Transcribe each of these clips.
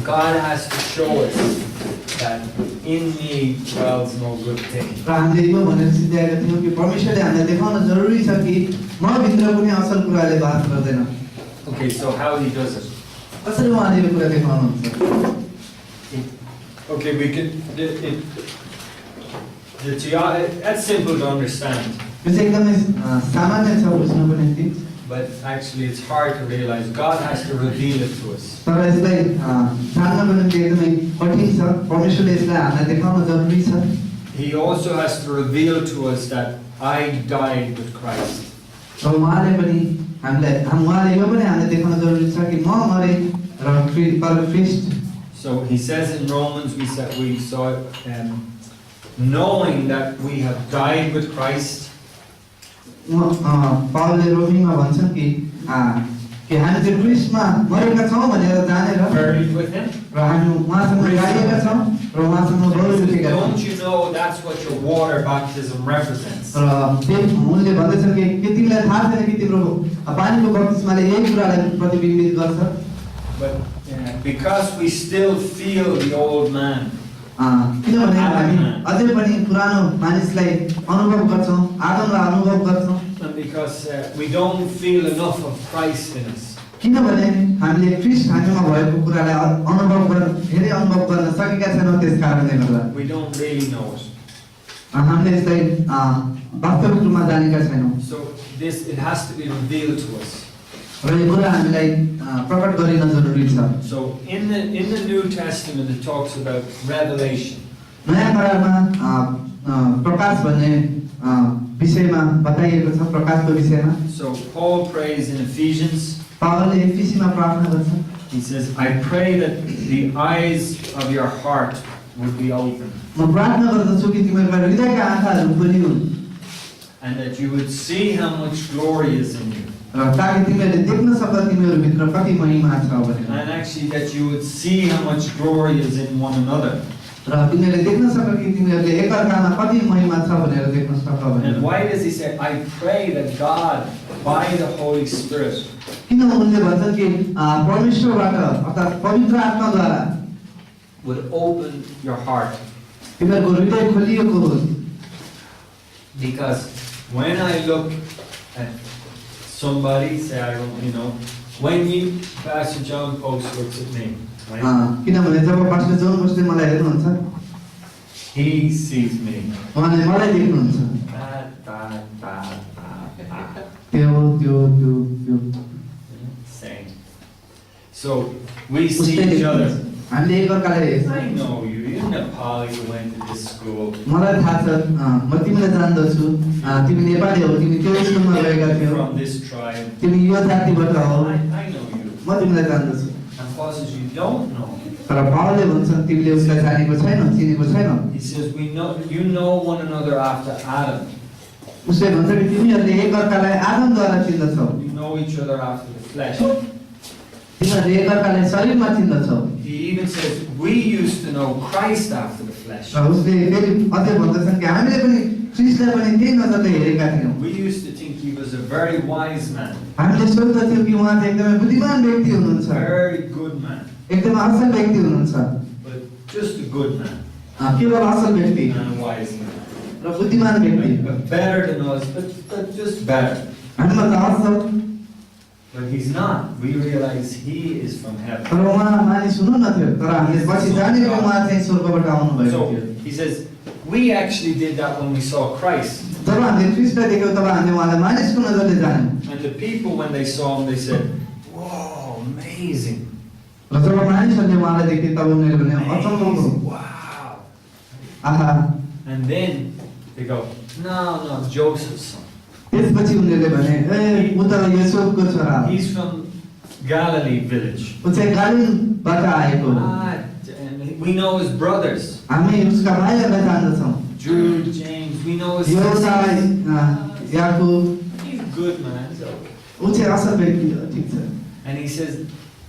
God has to show us that in me dwells no good thing. र हामीले यो भनेर सिद्ध्याएका थियौँ कि परमेश्वरले हामीलाई देखाउन जरुरी छ कि म भित्र कुनै असल कुराले वास गर्दैन। Okay, so how he does it? कसरी उहाँले यो कुरा देखाउनुहुन्छ? Okay, we can. That's simple to understand. यो चाहिँ एकदमै सामान्य छ बुझ्नको निम्ति, But actually, it's hard to realize. God has to reveal it to us. तर यसलाई जान्नको निम्ति एकदमै कठिन छ। परमेश्वरले यसलाई हामीलाई देखाउन जरुरी छ। He also has to reveal to us that I died with Christ. र उहाँले पनि उहाँले यो पनि हामीलाई देखाउन जरुरी छ कि म मरे र ख्रीष्ट। So he says in Romans, we saw knowing that we have died with Christ. पावलले रोमीमा भन्छन् कि हामी चाहिँ ख्रीष्टमा मरेका छौँ भनेर जानेर Buried with him. र हामी उहाँसँग गाडिएका छौँ र उहाँसँग बलिएका छौँ। Don't you know that's what your water baptism represents? र उनले भन्दैछन् कि के तिमीलाई थाहा छैन कि तिम्रो पानीको बप्तिस्माले यही कुरालाई प्रतिबिम्बित गर्छ? But because we still feel the old man. किनभने हामी अझै पनि पुरानो मानिसलाई अनुभव गर्छौँ, आदमलाई अनुभव गर्छौँ। And because we don't feel enough of Christ in us. किनभने हामीले ख्रीष्ट हामीमा भएको कुरालाई धेरै अनुभव गर्न सकेका छैनौँ, त्यस कारणले गर्दा We don't really know it. हामीले यसलाई वास्तविक रूपमा जानेका छैनौँ। So it has to be revealed to us. र यो कुरा हामीलाई प्रकट गरिन जरुरी छ। So in the New Testament it talks about revelation. नयाँ करारमा प्रकाश भन्ने विषयमा बताइएको छ, प्रकाशको विषयमा। So Paul prays in Ephesians. पावलले एफिसीमा प्रार्थना गर्छ। He says, I pray that the eyes of your heart would be open. म प्रार्थना गर्दछु कि तिमीहरूका हृदयका आँखाहरू खोलियो and that you would see how much glory is in you. ताकि तिमीहरूले देख्न सक तिमीहरू भित्र कति महिमा छ भनेर। And actually that you would see how much glory is in one another. र तिमीहरूले देख्न सक कि तिमीहरूले एकअर्कामा कति महिमा छ भनेर देख्न सक भनेर। And why does he say, I pray that God by the Holy Spirit किन उनले भन्छन् कि परमेश्वरबाट अर्थात् पवित्र आत्माद्वारा would open your heart? तिमीहरूको हृदय खोलिएको होस्। Because when I look at somebody, say I don't, when you, Pastor John Post looks at me, right? किनभने जब पास्टर जोन पोस्टले मलाई हेर्नुहुन्छ, he sees me. उहाँले मलाई देख्नुहुन्छ। त्यो Same. So we see each other. हामीले एकअर्कालाई I know you. You Nepali who went to this school. मलाई थाहा छ, म तिमीलाई जान्दछु, तिमी नेपाली हौ, तिमी त्यो स्कुलमा गएका थियौ, From this tribe. तिमी यो जातिबाट हौ, I know you. म तिमीलाई जान्दछु। And Paul says you don't know. तर पावलले भन्छन् तिमीले उसलाई जानेको छैनौ, चिनेको छैनौ। He says you know one another after Adam. उसले भन्छ कि तिमीहरूले एकअर्कालाई आदमद्वारा चिन्दछौ। You know each other after the flesh. तिमीहरूले एकअर्कालाई शरीरमा चिन्दछौ। He even says we used to know Christ after the flesh. र उसले फेरि अझै भन्दछन् कि हामीले पनि ख्रीष्टलाई पनि त्यही नजरले हेरेका थियौँ। We used to think he was a very wise man. हामीले सोच्दथ्यौँ कि उहाँ चाहिँ एकदमै बुद्धिमान व्यक्ति हुनुहुन्छ, Very good man. एकदमै असल व्यक्ति हुनुहुन्छ, But just a good man. केवल असल व्यक्ति And a wise man. र बुद्धिमान व्यक्ति, Better than us, but just better. हामीमा त असल, But he's not. We realize he is from heaven. तर उहाँ मानिस हुनु न थियो, तर हामीले पछि जानेको उहाँ चाहिँ स्वर्गबाट आउनु भएको So थियो। he says, we actually did that when we saw Christ. जब हामीले ख्रीष्टलाई देख्यौँ तब हामीले उहाँलाई मानिसको नजरले जान्यौँ। And the people, when they saw him, they said, "Whoa, amazing! र जब मानिसहरूले उहाँलाई देखे तब उनीहरूले भने अचम्मको, Amazing. Wow!" आहा। And then they go, "No, Joseph's son. त्यसपछि उनीहरूले भने ए उ त योसेफको छोरा हो, He's from Galilee village. उ चाहिँ गालीलबाट आएको हो, And we know his brothers, हामी उसका भाइहरूलाई जान्दछौँ, Jude, James. We know his योसा, sisters. Yakub, He's a good man." So, उ चाहिँ असल व्यक्ति हो, ठिक छ। and he says,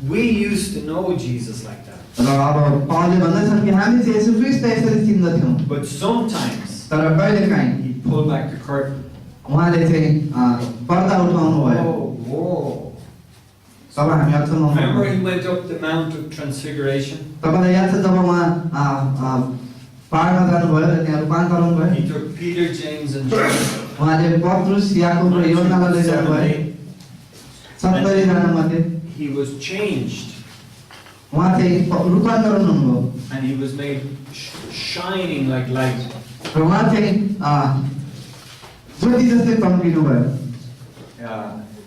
"We used to know Jesus like that, र अब पावलले भन्दछन् कि हामी चाहिँ येशू ख्रीष्टलाई यसरी चिन्दथ्यौँ, but sometimes तर कहिलेकाहीँ he pulled back the curtain." उहाँले चाहिँ पर्दा उठाउनु भयो। Whoa! तब हामी अचम्म Remember he went up the Mount of Transfiguration? तपाईँलाई याद छ जब उहाँ पाहाडमा जानुभयो र त्यहाँ रूपान्तरण भयो He took Peter, James, and John, उहाँले पत्रुस याकुब र योहन्नालाई लैजानु भयो 70 जना मध्ये he was changed उहाँ चाहिँ रूपान्तरण हुनुभयो and he was made shining like light. र उहाँ चाहिँ ज्योति जस्तै चम्किनु भयो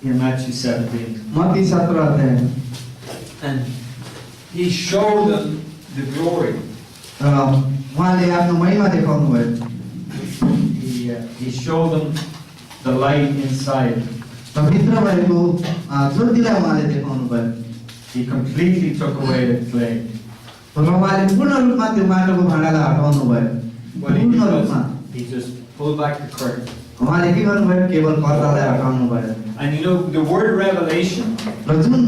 In Matthew 17. मत्ती 17 अध्याय And he showed them the glory. र उहाँले आफ्नो महिमा देखाउनु भयो He showed them the light inside. र भित्र भएको ज्योतिलाई उहाँले देखाउनु भयो He completely took away the clay. र उहाँले पूर्ण रूपमा त्यो माटोको भाँडालाई हटाउनु भयो What he did पूर्ण was, रूपमा he just pulled back the curtain. उहाँले के गर्नुभयो केवल पर्दालाई हटाउनु भयो And you know, the word revelation, र जुन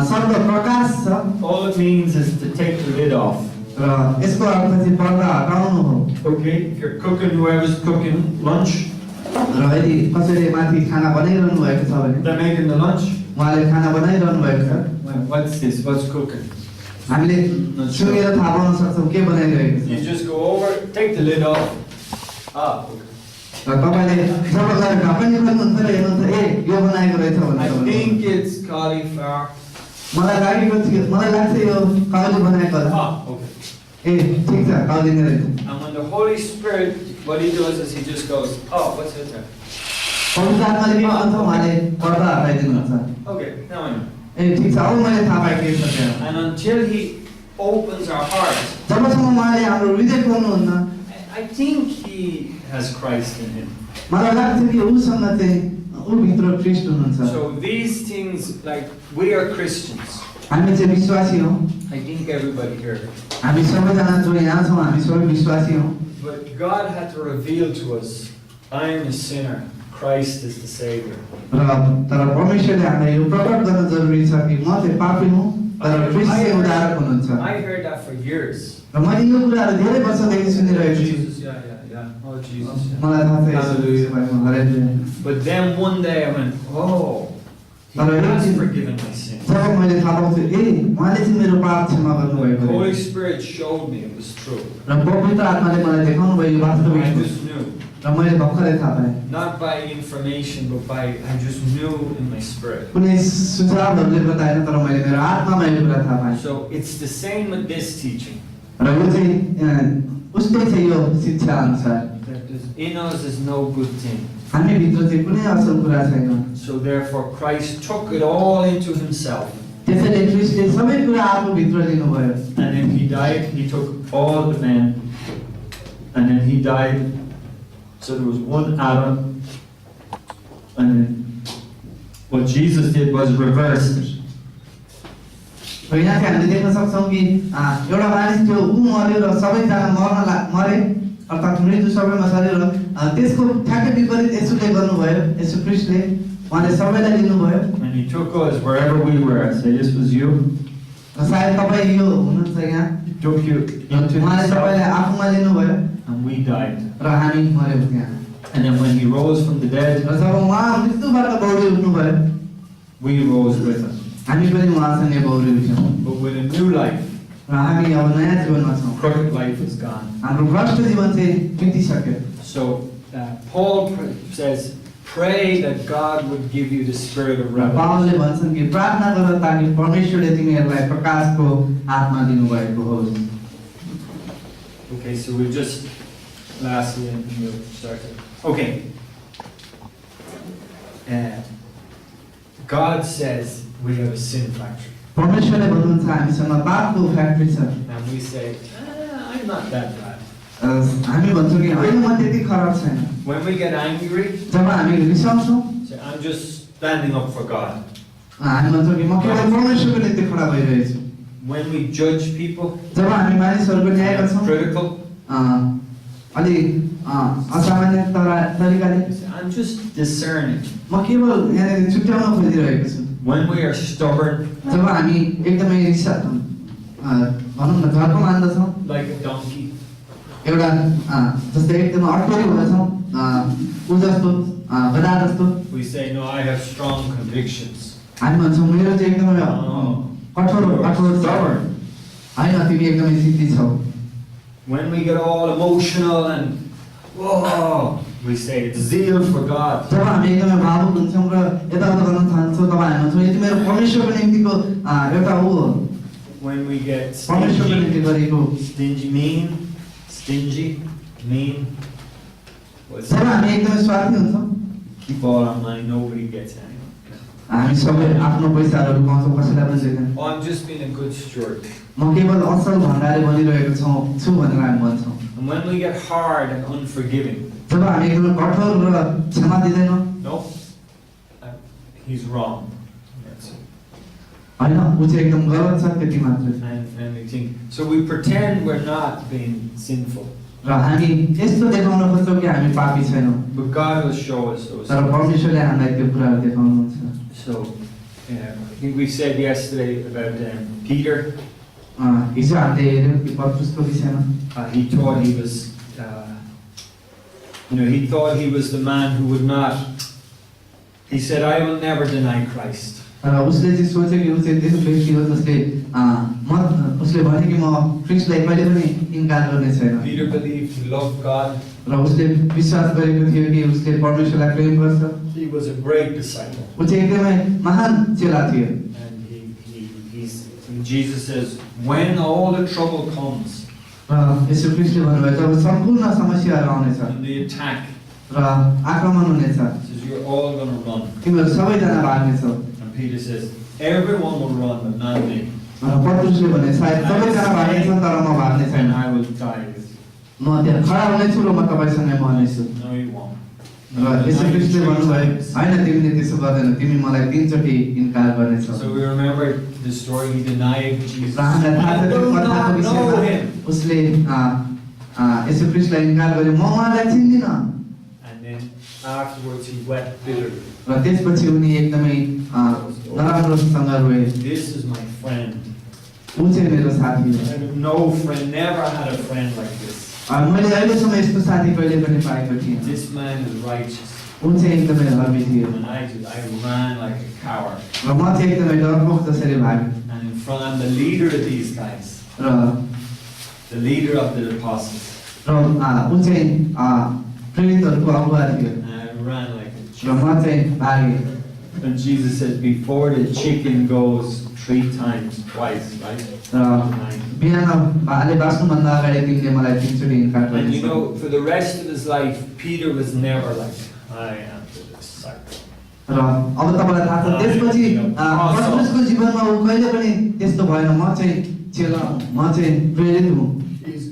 शब्द प्रकाश छ all it means is to take the lid off. र यसको अर्थ चाहिँ पर्दा हटाउनु हो Okay, if you're cooking, whoever's cooking lunch, र यदि कसैले माथि खाना बनाइरहनु भएको छ भने they're making the lunch. उहाँले खाना बनाइरहनु भएको छ Well, what's this? What's cooking? हामीले सुनेर थाहा पाउन सक्छौँ के बनाइरहेको You छ just go over, take the lid off. Ah, okay. र तपाईँले जब गएर ढक्कन खोल्नुहुन्छ र हेर्नुहुन्छ ए यो बनाएको रहेछ I भने think it's cauliflower. मलाई लागेको थियो मलाई लाग्छ यो काउली बनाएको होला Ah, okay. ए ठिक छ काउली नै रहेछ And when the Holy Spirit, what he does is he just goes, oh, what's it there? पवित्र आत्माले के भन्छ उहाँले पर्दा हटाइदिनुहुन्छ Okay, now I know. ए ठिक छ अब मैले थाहा पाएँ के छ त्यहाँ And until he opens our hearts, जबसम्म उहाँले हाम्रो हृदय खोल्नुहुन्न I think he has Christ in him. मलाई लाग्छ कि उसँग चाहिँ ऊ भित्र ख्रीष्ट हुनुहुन्छ So these things, like, we are Christians. हामी चाहिँ विश्वासी हौ I think everybody here. हामी सबैजना जो यहाँ छौँ हामी सबै विश्वासी हौ But God had to reveal to us, I am a sinner, Christ is the Savior. र तर परमेश्वरले हामीलाई यो प्रकट गर्न जरुरी छ कि म चाहिँ पापी हुँ तर ख्रीष्ट चाहिँ उद्धारक हुनुहुन्छ I heard that for years. र मैले यो कुराहरू धेरै वर्षदेखि सुनिरहेको छु Jesus, yeah. Oh, Jesus. Yeah. मलाई थाहा छ Hallelujah. यसो हरेक But then one day I went, oh, he has forgiven my sin. जब मैले थाहा पाउँछु ए उहाँले चाहिँ मेरो पाप क्षमा The गर्नुभएको Holy रहेछ। Spirit showed me it was true. र पवित्र आत्माले मलाई देखाउनु भयो यो I वास्तविक हो। just knew. र मैले भर्खरै थाहा पाएँ Not by information, but by, I just knew in my spirit. कुनै सुझावहरूले बताएन तर मैले मेरो आत्मामा यो कुरा थाहा पाएँ So it's the same with this teaching. र यो चाहिँ उस्तै छ यो शिक्षा अनुसार That in us is no good thing. हामी भित्र चाहिँ कुनै असल कुरा छैन So therefore Christ took it all into himself. त्यसैले ख्रीष्टले सबै कुरा आफू भित्र लिनुभयो And then he died, he took all the men. And then he died. So there was one Adam. And then what Jesus did was reverse it. र यहाँ चाहिँ हामीले देख्न सक्छौँ कि एउटा मानिस थियो ऊ मर्यो र सबैजना मरे अर्थात् मृत्यु सबैमा सर्यो र त्यसको ठ्याक्कै विपरीत यसुले गर्नुभयो यसु ख्रीष्टले उहाँले सबैलाई लिनुभयो And he took us wherever we were. I say, this was you. र सायद तपाईँ यो हुनुहुन्छ यहाँ He took you into उहाँले सबैलाई himself. आफूमा लिनुभयो And we died. र हामी मर्यौँ त्यहाँ And then when he rose from the dead, र जब उहाँ मृत्युबाट बौडी उठ्नुभयो we rose with him. हामी पनि उहाँसँगै बौडी उठ्यौँ But with a new life. र हामी अब नयाँ जीवनमा छौँ Crooked life is gone. हाम्रो भ्रष्ट जीवन चाहिँ बितिसक्यो So Paul says, pray that God would give you the spirit of raw पावलले revelation. भन्छन् कि प्रार्थना गर ताकि परमेश्वरले तिमीहरूलाई प्रकाशको आत्मा दिनुभएको होस् Okay, so we just lastly and we'll start it. Okay. God says we have a sin factory. परमेश्वरले भन्नुहुन्छ हामीसँग पापको फ्याक्ट्री छ And we say, I'm not that bad. हामी भन्छौँ कि होइन म त्यति खराब छैन When we get angry, जब हामी रिसाउँछौँ say, I'm just standing up for God. हामी भन्छौँ कि म केवल परमेश्वरको निम्ति खडा भइरहेछु When we judge people, जब हामी मानिसहरूको न्याय गर्छौँ critical, अलि असामान्य तरिकाले we say, I'm just discerning. म केवल यहाँनिर छुट्याउन खोजिरहेको छु When we are stubborn, जब हामी एकदमै भनौँ न झर्को मान्दछौँ like a donkey, एउटा जस्तै एकदमै अड्करी हुँदछौँ ऊ जस्तो गधा जस्तो we say, no, I have strong convictions. हामी भन्छौँ मेरो चाहिँ एकदमै कठोर कठोर छ Stubborn. होइन तिमी एकदमै जिद्दी छौ When we get all emotional and whoa, we say it's zeal for God. जब हामी एकदमै भावुक हुन्छौँ र यताउता गर्न थाल्छौँ तब हामी भन्छौँ यो चाहिँ मेरो परमेश्वरको निम्तिको एउटा ऊ हो When we get परमेश्वरको निम्ति गरेको stingy, mean, what's जब that? हामी एकदमै स्वार्थी हुन्छौँ Keep all our money, nobody gets any. हामी सबै आफ्नो पैसाहरू पाउँछौँ कसैलाई पनि दिँदैन Oh, I'm just being a good steward. म केवल असल भण्डारी बनिरहेको छु भनेर हामी भन्छौँ And when we get hard and unforgiving, जब हामी एकदमै कठोर र क्षमा दिँदैनौँ no, he's wrong. That's it. होइन ऊ चाहिँ एकदम गलत छ त्यति मात्रै And we think, so we pretend we're not being sinful. र हामी यस्तो देखाउन खोज्छौँ कि हामी पापी छैनौँ But God will show us those तर things. परमेश्वरले हामीलाई त्यो कुराहरू देखाउनुहुन्छ So, I think we said yesterday about Peter. हिजो हामीले हेऱ्यौँ कि पत्रुसको विषयमा He thought he was, he thought he was the man who would not. He said, "I will never deny Christ." र उसले चाहिँ सोच्यो कि ऊ चाहिँ त्यस्तो व्यक्ति हो जसले उसले भने कि म ख्रिस्टलाई कहिले पनि इन्कार गर्ने छैन Peter believed he loved God. र उसले विश्वास गरेको थियो कि उसले परमेश्वरलाई प्रेम गर्छ He was a great disciple. ऊ चाहिँ एकदमै महान चेला थियो And Jesus says, when all the trouble comes, र यसो ख्रिस्टले भन्नुभयो जब सम्पूर्ण समस्याहरू आउनेछ and the attack, र आक्रमण हुनेछ he says, you're all going to run. तिमीहरू सबैजना भाग्नेछौ And Peter says, everyone will run, but not me. र पत्रुसले भने सायद सबैजना भाग्नेछन् तर म भाग्ने छैन And I will die with you. म त्यहाँ खडा हुनेछु र म तपाईँसँगै मर्नेछु No, you won't. र यसो ख्रिस्टले भन्नुभयो होइन तिमीले त्यसो गर्दैन तिमी मलाई 3 चोटि इन्कार गर्नेछौ So we remember the story, he denied Jesus. र हामीलाई थाहा छ I त्यो do कथाको not know विषयमा him. उसले यसो ख्रिस्टलाई इन्कार गर्यो म उहाँलाई चिन्दिनँ And then afterwards he wept bitterly. र त्यसपछि उनी एकदमै नराम्रोसँग रोए This is my friend. ऊ चाहिँ मेरो साथी हो I have no friend, never had a friend like this. मैले अहिलेसम्म यस्तो साथी कहिले पनि पाएको थिइनँ This man is righteous. ऊ चाहिँ एकदमै धर्मी थियो And I ran like a coward. र म चाहिँ एकदमै डरपोक जसरी भागेँ And in front, I'm the leader of these guys. Raw The leader of the apostles. र ऊ चाहिँ प्रेरितहरूको अगुवा थियो And I ran like a raw chicken. म चाहिँ भागेँ And Jesus said, before the chicken goes 3 times, twice, right? बिहान भाले बास्नुभन्दा अगाडि तिमीले मलाई 3 चोटि इन्कार And you गरेछौ know, for the rest of his life, Peter was never like, I am the disciple. र अब तपाईलाई थाहा छ त्यसपछि पत्रुसको जीवनमा ऊ कहिले पनि त्यस्तो भएन म चाहिँ चेला हुँ म चाहिँ प्रेरित हुँ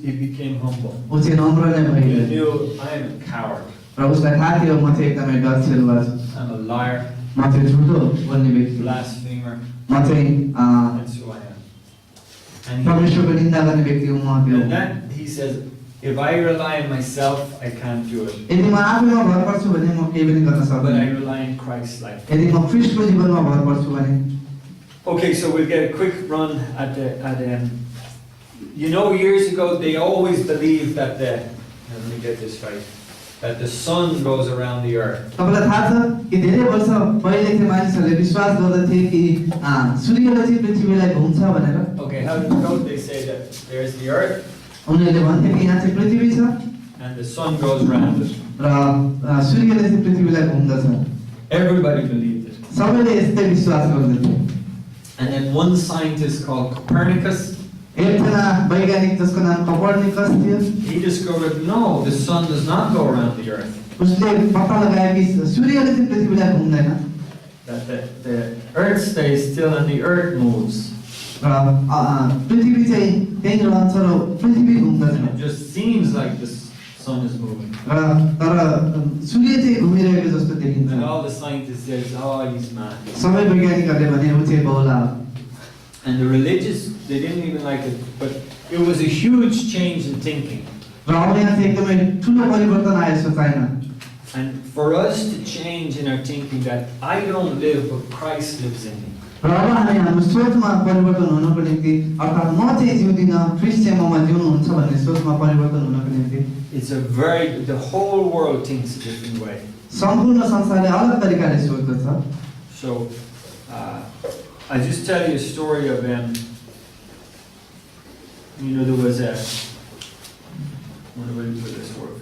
He became humble. ऊ चाहिँ नम्र नै He भइगयो knew, I am a coward. र उसलाई थाहा थियो म चाहिँ एकदमै डरछिरुवा छु I'm a liar, म चाहिँ झुटो बोल्ने व्यक्ति blasphemer. म चाहिँ That's who I am. And परमेश्वरको निन्दा गर्ने व्यक्ति हुँ म त्यो and that, he says, if I rely on myself, I can't do it. यदि म आफैमा भर पर्छु भने म केही पनि गर्न But I सक्दिनँ rely on Christ's life. यदि म ख्रिस्टको जीवनमा भर पर्छु भने Okay, so we'll get a quick run at years ago, they always believed that let me get this right, that the sun goes around the earth. तपाईलाई थाहा छ कि धेरै वर्ष पहिले चाहिँ मानिसहरूले विश्वास गर्दथे कि सूर्यले चाहिँ पृथ्वीलाई घुम्छ भनेर Okay, how did they say that? There's the earth, उनीहरूले भन्थे कि यहाँ चाहिँ पृथ्वी छ and the sun goes around it. र सूर्यले चाहिँ पृथ्वीलाई घुम्दछ Everybody believed it. सबैले यस्तै विश्वास गर्दथे And then one scientist called Copernicus, एकजना वैज्ञानिक जसको नाम कपर्निकस थियो he discovered, no, the sun does not go around the earth. उसले पत्ता लगायो कि सूर्यले चाहिँ पृथ्वीलाई घुम्दैन That the earth stays still and the earth moves. र पृथ्वी चाहिँ त्यही रहन्छ र पृथ्वी And घुम्दछ it just seems like the sun is moving. र तर सूर्य चाहिँ घुमिरहेको जस्तो देखिन्छ And all the scientists says, oh, he's mad. सबै वैज्ञानिकहरूले भने ऊ चाहिँ बहुला हो And the religious, they didn't even like it, but it was a huge change in thinking. र अब यहाँ चाहिँ एकदमै ठुलो परिवर्तन आयो सोचाइमा And for us to change in our thinking that I don't live, but Christ lives in me. र अब हामी हाम्रो सोचमा परिवर्तन हुनको निम्ति अर्थात् म चाहिँ जिउँदिनँ ख्रिस्ट चाहिँ ममा जिउनुहुन्छ भन्ने सोचमा परिवर्तन हुनको निम्ति The whole world thinks a different way. सम्पूर्ण संसारले अलग तरिकाले सोच्दछ So I'll just tell you a story of, there was a, what do I do for this word?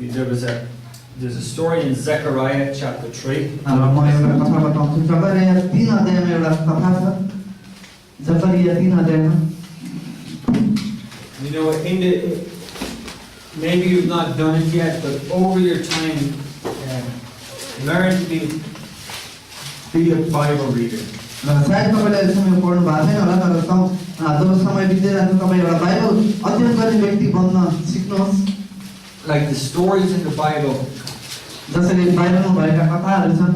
There's a story in Zechariah chapter 3. र म एउटा कथा बताउँछु जकरिया 3 अध्यायमा एउटा कथा छ जकरिया 3 अध्यायमा Maybe you've not done it yet, but over your time, learn to be a Bible reader. र सायद तपाईले समय पढ्नु भएको छैन होला तर जब समय बित्दै जान्छ तपाई एउटा बाइबल अध्ययन गर्ने व्यक्ति बन्न सिक्नुहोस् Like the stories in the Bible, जसरी बाइबलमा भएका कथाहरू छन्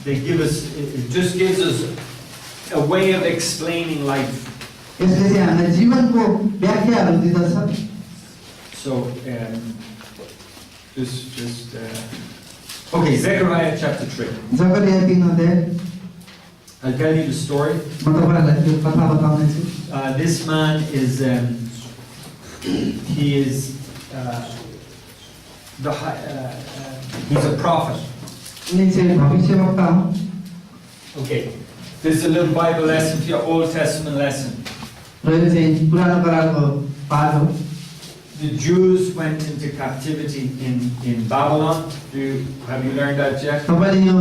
it just gives us a way of explaining life. यसले चाहिँ हामीलाई जीवनको व्याख्याहरू दिँदछ So, okay, Zechariah chapter 3. जकरिया 3 अध्याय I'll tell you the story. म तपाईहरुलाई त्यो कथा बताउने छु This man is, he's a prophet. उनी चाहिँ भविष्यवक्ता हुन् Okay, this is a little Bible lesson for your Old Testament lesson. र यो चाहिँ पुरानो करारको पाठ हो The Jews went into captivity in Babylon. Have you learned that yet? तपाईले यो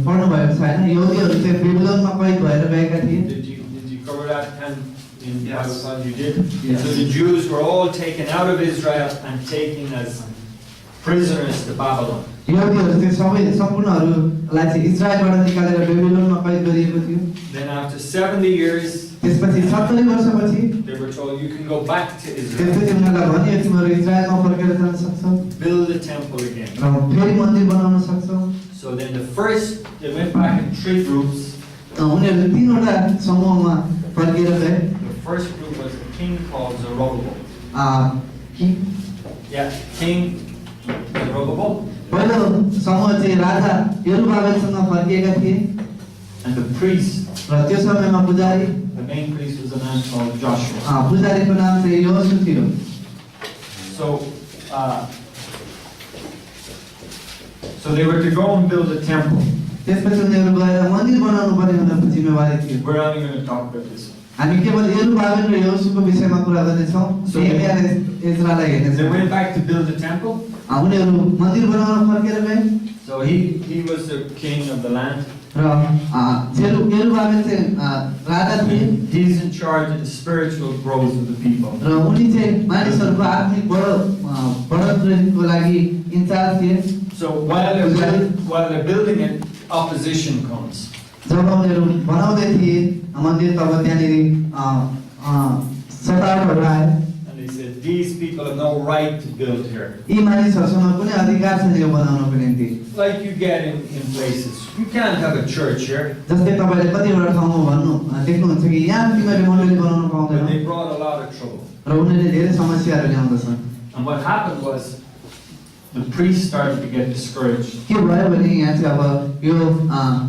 पढ्नु भएको छैन यहुदीहरू चाहिँ बेबिलोनमा कैद भएर गएका थिए Did you cover that in Babylon? You did? Yes. So the Jews were all taken out of Israel and taken as prisoners to Babylon. यहुदीहरू चाहिँ सबै सम्पूर्णहरूलाई चाहिँ इजरायलबाट निकालेर बेबिलोनमा कैद गरिएको थियो Then after 70 years, त्यसपछि 70 वर्षपछि they were told, you can go back to Israel, त्यसपछि उनीहरूलाई भनियो तिमीहरू इजरायलमा फर्केर जान सक्छौ build the temple again. र फेरि मन्दिर बनाउन सक्छौ So then they went back in 3 groups. उनीहरू 3वटा समूहमा फर्केर गए The first group was a king called Zerubbabel. King Zerubbabel. पहिलो समूह चाहिँ राजा यरुबाबेलसँग फर्किएका थिए And the priest, र त्यो समयमा पुजारी the main priest was a man called Joshua. पुजारीको नाम चाहिँ योसु थियो So they were to go and build a temple. त्यसपछि उनीहरू गएर मन्दिर बनाउनु पर्ने उनीहरूको जिम्मेवारी थियो We're only going to talk about this. हामी केवल यरुबाबेल र योसुको विषयमा कुरा गर्नेछौँ नेहेमिया र एज्रालाई They हेर्नेछौँ went back to build the temple. उनीहरू मन्दिर बनाउन फर्केर गए So he was the king of the land. र यरुबाबेल चाहिँ राजा थिए He's in charge of the spiritual growth of the people. र उनी चाहिँ मानिसहरूको आत्मिक बढोत्तरीको लागि इन्चार्ज थिए So while they're building it, opposition comes. जब उनीहरू बनाउँदै थिए मन्दिर तब त्यहाँनिर सतावटहरू आए And they said, these people have no right to build here. यी मानिसहरूसँग कुनै अधिकार छैन यो बनाउनको निम्ति Like you get in places. You can't have a church here. जस्तै तपाईले कतिवटा ठाउँमा भन्नु देख्नुहुन्छ कि यहाँ तिमीले मण्डली बनाउन But पाउँदैन they brought a lot of trouble. र उनीहरूले धेरै समस्याहरू ल्याउँदछन् And what happened was, the priests started to get discouraged. के भयो भने यहाँ चाहिँ अब यो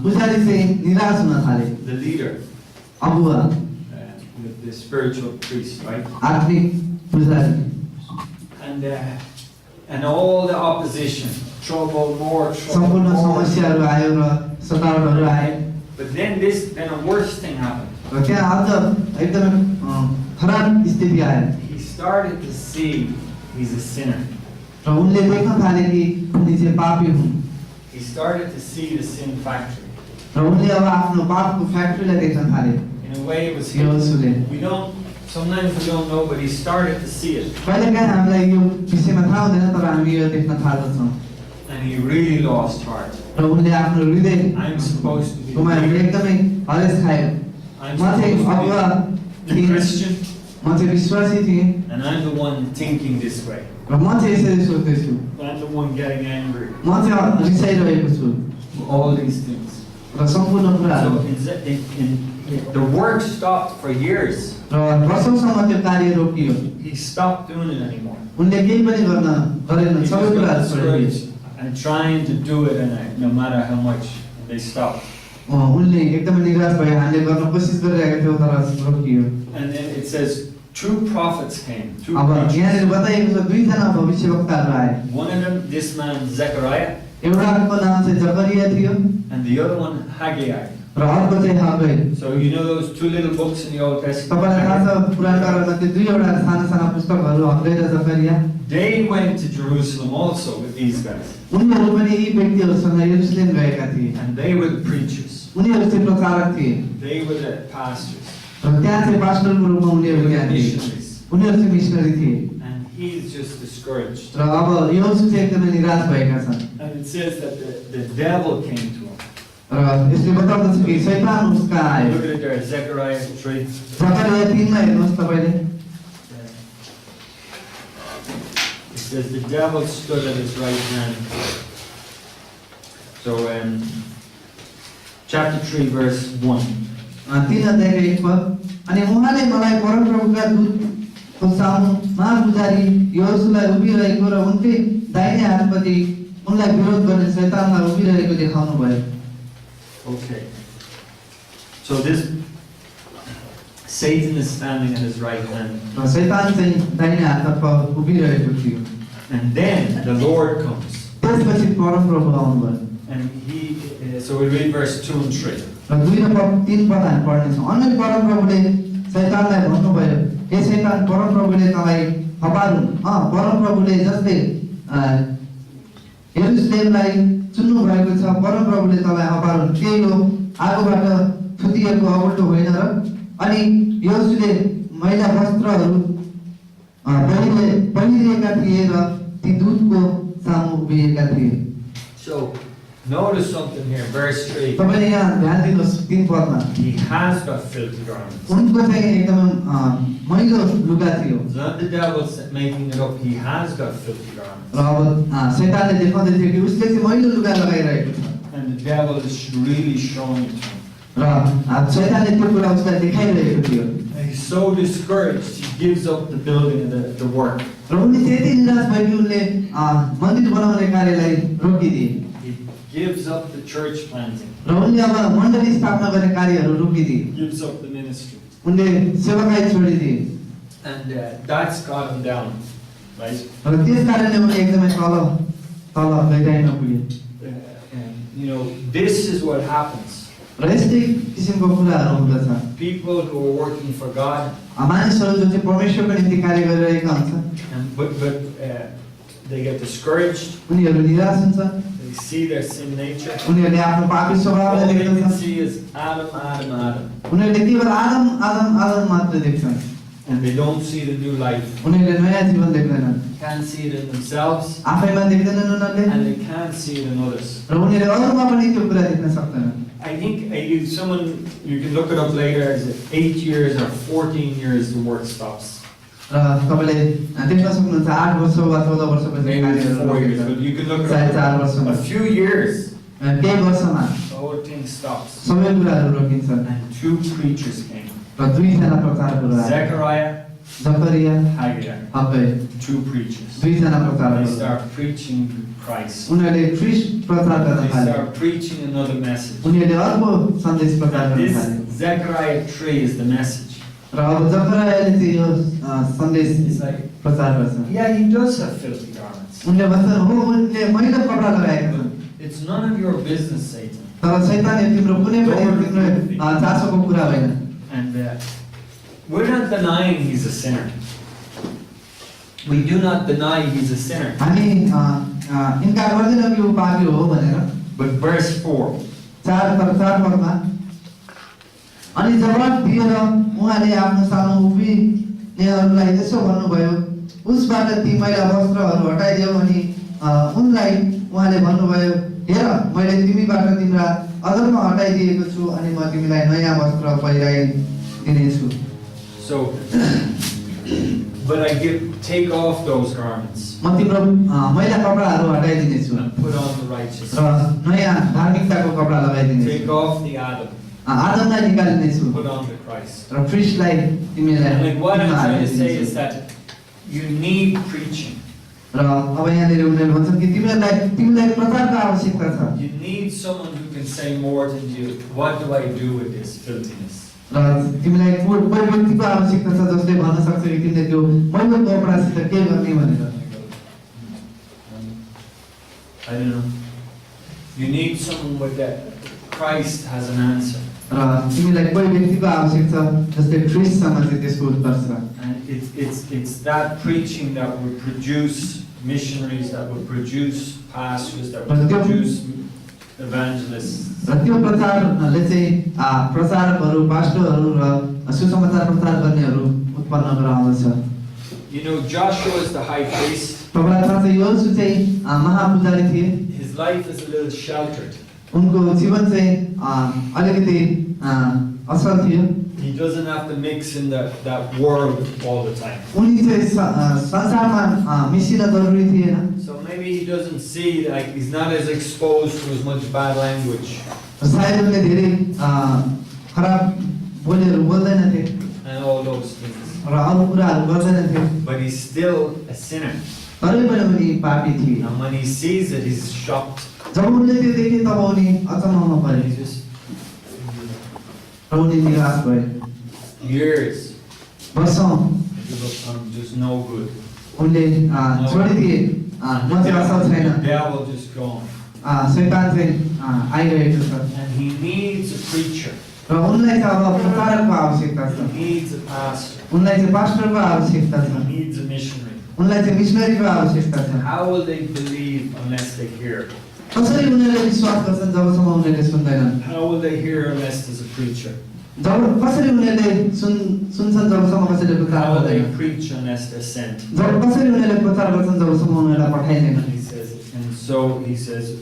पुजारी चाहिँ निराश हुन थाले The leader, अगुवा the spiritual priest, right? आत्मिक पुजारी And all the opposition, trouble, more सम्पूर्ण trouble. समस्याहरू आयो र सतावटहरू आए But then a worse thing happened. र त्यहाँ अझ एकदमै खराब स्थिति आयो He started to see he's a sinner. र उनले देख्न थाले कि उनी चाहिँ पापी हुन् He started to see the sin factory. र उनले अब आफ्नो पापको फ्याक्ट्रीलाई देख्न थाले In a way, it was योसुले sometimes we don't know, but he started to see it. कहिलेकाहीँ हामीलाई यो विषयमा थाहा हुँदैन तर हामी यो देख्न थाल्दछौँ And he really lost heart. र उनले आफ्नो हृदय I'm supposed to be गुमाएर एकदमै हरेस खायो I'm म चाहिँ अगुवा supposed to be a Christian, म चाहिँ विश्वासी थिएँ and I'm the one thinking this way. र म चाहिँ यसरी सोच्दैछु I'm the one getting angry. म चाहिँ रिसाइरहेको छु All these things. र सम्पूर्ण कुराहरू So the work stopped for years. र वर्षौँसम्म त्यो कार्य रोकियो He stopped doing it anymore. उनले केही पनि गरेन He सबै just got कुराहरू छोडिदिए discouraged and trying to do it, and no matter how much, they stopped. उनले एकदमै निराश भयो हामीले गर्न कोसिस गरिरहेका थियौँ तर रोकियो And then it says 2 prophets came. 2 अब preachers. यहाँनिर बताइएको छ 2 जना भविष्यवक्ताहरू आए One of them, this man Zechariah, एउटाको नाम चाहिँ जकरिया थियो and the other one Haggai. र अर्को चाहिँ हकै So you know those two little books in the Old Testament? तपाईलाई थाहा छ पुरानो करारमा त्यो दुईवटा साना साना पुस्तकहरू हकै र जकरिया They went to Jerusalem also with these guys. उनीहरू पनि यी व्यक्तिहरूसँग यरुशलेम गएका थिए And they were the preachers. उनीहरू चाहिँ प्रचारक थिए They were the pastors. र त्यहाँ चाहिँ पास्टरको रूपमा They उनीहरू were the त्यहाँ थिए missionaries. उनीहरू चाहिँ मिसनरी थिए And he's just discouraged. र अब योसु चाहिँ एकदमै निराश भएका छन् And it says that the devil came to him. र यसले बताउँदछ कि शैतान उसका आयो Look at it there, Zechariah 3. जकरिया 3 मा हेर्नुहोस् तपाईले It says the devil stood at his right hand. So chapter 3 verse 1. 3 अध्यायको 1 पद अनि उहाँले मलाई परमप्रभुका दूतको सामु महापुजारी योसुलाई उभिरहेको र उनकै दाहिने हातपट्टि उनलाई विरोध गर्ने शैतानलाई उभिरहेको देखाउनु भयो Okay. So this Satan is standing at his right hand. र शैतान चाहिँ दाहिने हाततर्फ उभिरहेको थियो And then the Lord comes. त्यसपछि परमप्रभु आउनुभयो And so we read verse 2 and 3. र 2 र 3 पद हामी पढ्नेछौँ अनि परमप्रभुले शैतानलाई भन्नुभयो हे शैतान परमप्रभुले तँलाई हपारुन् परमप्रभुले जसले यरुशलेमलाई चुन्नु भएको छ परमप्रभुले तँलाई हपारुन् के यो आगोबाट थुतिएको अगुल्टो होइन र अनि योसुले मैला वस्त्रहरू पहिरिएका थिए र ती दूतको सामु उभिएका थिए So notice something here, verse 3. तपाईले यहाँ ध्यान दिनुहोस् 3 Padma He has got filthy garments. उनको चाहिँ एकदम मैलो लुगा थियो It's not the devil making it up. He has got filthy garments. र अब शैतानले देखाउँदै थियो कि उसले चाहिँ मैलो लुगा लगाइरहेको छ And the devil is really showing it to him. र शैतानले त्यो कुरा उसलाई देखाइरहेको थियो And he's so discouraged, he gives up the building and the work. र उनी त्यति निराश भयो कि उनले मन्दिर बनाउने कार्यलाई रोकिदिए He gives up the church planting. र उनले अब मण्डली स्थापना गर्ने कार्यहरू रोकिदिए Gives up the ministry. उनले सेवाकाई छोडिदिए And that's got him down. Right? र त्यस कारणले उनी एकदमै तल गइरहेन पुगे You know, this is what happens. र यस्तै किसिमको कुराहरू हुँदछ People who are working for God, मानिसहरू जो चाहिँ परमेश्वरको निम्ति कार्य गरिरहेका हुन्छन् but they get discouraged. उनीहरू निराश हुन्छन् They see their sin nature. उनीहरूले आफ्नो पापी All स्वभावलाई they can देख्दछन् see is Adam, Adam, Adam. उनीहरूले केवल आदम मात्र देख्छन् And they don't see the new life. उनीहरूले नयाँ जीवन देख्दैनन् Can't see it in themselves. आफैमा देख्दैनन् उनीहरूले And they can't see it in others. र उनीहरूले अरूमा पनि त्यो कुरा देख्न सक्दैनन् I think you can look it up later, is it 8 years or 14 years the work stops. र तपाईले देख्न सक्नुहुन्छ 8 वर्ष वा 14 वर्षपछि Maybe कार्यहरू 4 years, रोकिन्छ। but you can look it सायद 4 up. वर्षमा A few years, केही वर्षमा the whole thing stops. सबै कुराहरू रोकिन्छन् And 2 preachers came. र 2 जना प्रचारकहरू आए Zechariah, जकरिया Haggai, हब्बै 2 preachers. 2 जना They प्रचारकहरू start preaching Christ. उनीहरूले ख्रीष्ट प्रचार गर्न They थाले start preaching another message. उनीहरूले अर्को सन्देश प्रचार And गर्न this थाले Zechariah 3 is the message. र अब जकरियाले चाहिँ यो सन्देश It's like, प्रचार गर्छन् yeah, he does have filthy garments. उनले भन्छन् हो उनले मैलो कपडा लगाएका छन् It's none of your business, Satan. तर शैतान यो तिम्रो कुनै पनि तिम्रो चासोको कुरा होइन And we're not denying he's a sinner. We do not deny he's a sinner. हामी इन्कार गर्दैनौँ कि ऊ पापी हो भनेर But verse 4, 4 पदमा अनि जवाब दिएर उहाँले आफ्नो सानो उभिनेहरूलाई यसो भन्नुभयो उसबाट ती मैला वस्त्रहरू हटाइदियो अनि उनलाई उहाँले भन्नुभयो हेर मैले तिमीबाट तिम्रा अधर्म हटाइदिएको छु अनि म तिमीलाई नयाँ वस्त्र पहिराइदिनेछु so, but I take off those garments म तिम्रो मैला कपडाहरू हटाइदिनेछु and put on the raw righteousness. नयाँ धार्मिकताको कपडा लगाइदिनेछु Take off the Adam, आदमलाई निकालिदिनेछु put on the Christ. र ख्रीष्टलाई तिमीलाई And like what I'm तिमीमा trying to say हालिदिनेछु। is that you need preaching. र अब यहाँनिर उनीहरूले भन्छन् कि तिमीलाई प्रचारको आवश्यकता छ You need someone who can say more than you. What do I do with this filthiness? र तिमीलाई कोही व्यक्तिको आवश्यकता छ जसले भन्न सक्छ कि तिमीले त्यो मैलो कपडासित के गर्ने भनेर I don't know. You need someone with that Christ has an answer. र तिमीलाई कोही व्यक्तिको आवश्यक छ जस्तै ख्रीष्टसँग चाहिँ त्यसको उत्तर छ And it's that preaching that will produce missionaries, that will produce pastors, that will produce evangelists. र त्यो प्रचारले चाहिँ प्रचारकहरू पास्टरहरू र सुसमाचार प्रचार गर्नेहरू उत्पन्न गराउँदछ You know, Joshua is the high priest. तपाईँलाई थाहा छ योसु चाहिँ महापुजारी थिए His life is a little sheltered. उनको जीवन चाहिँ अलिकति असल थियो He doesn't have to mix in that world all the time. उनी चाहिँ संसारमा मिसिन जरुरी थिएन So maybe he doesn't see, like, he's not as exposed to as much bad language सायद उनले धेरै खराब बोलीहरू बोल्दैनथे and all those things. र अरू कुराहरू गर्दैनथे But he's still a sinner. तरै पनि उनी पापी थिए And when he sees it, he's shocked. जब उनले त्यो देखे तब उनी अचम्ममा परे He's just र उनी निराश भए years. वर्षौं I'm just no good. उनले छोडिदिए म चाहिँ असल The छैन devil just gone. शैतान चाहिँ आइरहेको छ And he needs a preacher. र उनलाई चाहिँ अब प्रचारकको आवश्यकता छ He needs a pastor. उनलाई चाहिँ पास्टरको आवश्यकता छ He needs a missionary. उनलाई चाहिँ मिसनरीको आवश्यकता छ How will they believe unless they hear? कसरी उनीहरूले विश्वास गर्छन् जबसम्म उनीहरूले सुन्दैनन् How will they hear unless there's a preacher? जब कसरी उनीहरूले सुन्छन् जबसम्म कसैले प्रचार How will they गर्दैन preach unless they're sent? जब कसरी उनीहरूले प्रचार गर्छन् जबसम्म उनीहरूलाई पठाइँदैन He says, and so he says,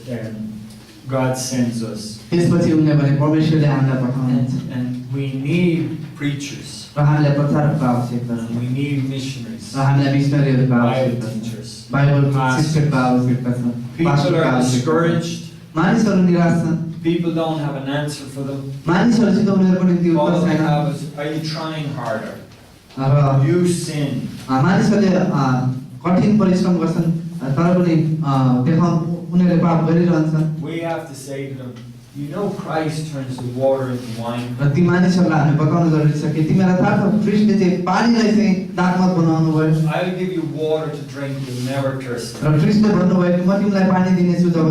God sends us. त्यसपछि उनले भने परमेश्वरले हामीलाई पठाउनुहुन्छ And we need preachers. र हामीलाई प्रचारकको आवश्यकता छ We need missionaries. र हामीलाई मिसनरीहरूको Bible आवश्यकता छ teachers. बाइबल शिक्षकको आवश्यकता छ People पास्टरको are आवश्यकता छ। discouraged. मानिसहरू निराश छन् People don't have an answer for them. मानिसहरूसित उनीहरूको निम्ति All उत्तर they छैन have is, are you trying harder? Raw You sin. मानिसहरूले कठिन परिश्रम गर्छन् तर पनि उनीहरूले पाप गरिरहन्छन् We have to say to them, you know Christ turns the water into wine. र ती मानिसहरूलाई हामी बताउन जरुरी छ कि तिमीलाई थाहा छ ख्रीष्टले चाहिँ पानीलाई चाहिँ दागमत बनाउनु भयो I'll give you water to drink, you'll never thirst. र ख्रीष्टले भन्नुभयो कि म तिमीलाई पानी दिनेछु जब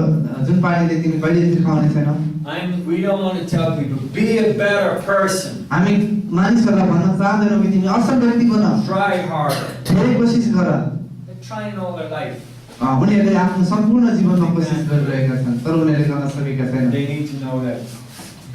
जुन पानीले तिमी कहिले तिर्खाउने छैनौ We don't want to tell people, be a better person. हामी मानिसहरूलाई भन्न चाहदैनौँ कि तिमी असल व्यक्ति बन Try harder. धेरै कोसिस गर They're trying all their life. उनीहरूले आफ्नो सम्पूर्ण जीवनमा कोसिस गरिरहेका छन् तर उनीहरूले गर्न सकेका छैनन् They need to know that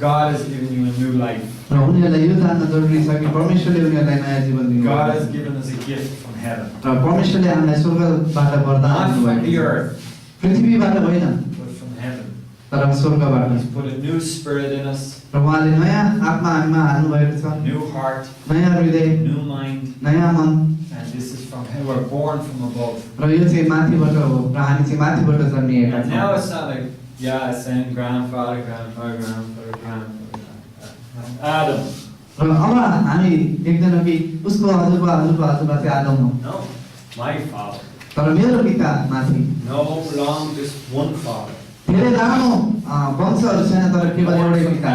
God has given you a new life. र उनीहरूलाई यो जान्न जरुरी छ कि परमेश्वरले उनीहरूलाई नयाँ जीवन दिनुभएको God छ has given us a gift from heaven. र परमेश्वरले हामीलाई स्वर्गबाट वरदान Not from the दिनुभएको छ earth, पृथ्वीबाट होइन but from heaven. तर स्वर्गबाट He's put a new spirit in us, र उहाँले नयाँ आत्मा हामीमा हाल्नु भएको छ a new heart, नयाँ हृदय a new mind, नयाँ मन and this is from heaven. We're born from above. र यो चाहिँ माथिबाट हो र हामी चाहिँ माथिबाट जन्मिएका And now छौँ it's not like, yeah, saying grandfather, Adam. र अब हामी देख्दैनौँ कि उसको हजुरबा चाहिँ आदम हो No, my father. तर मेरो पिता माथि No long, just one father. धेरै लामो वंशहरू छैन तर केवल एउटै पिता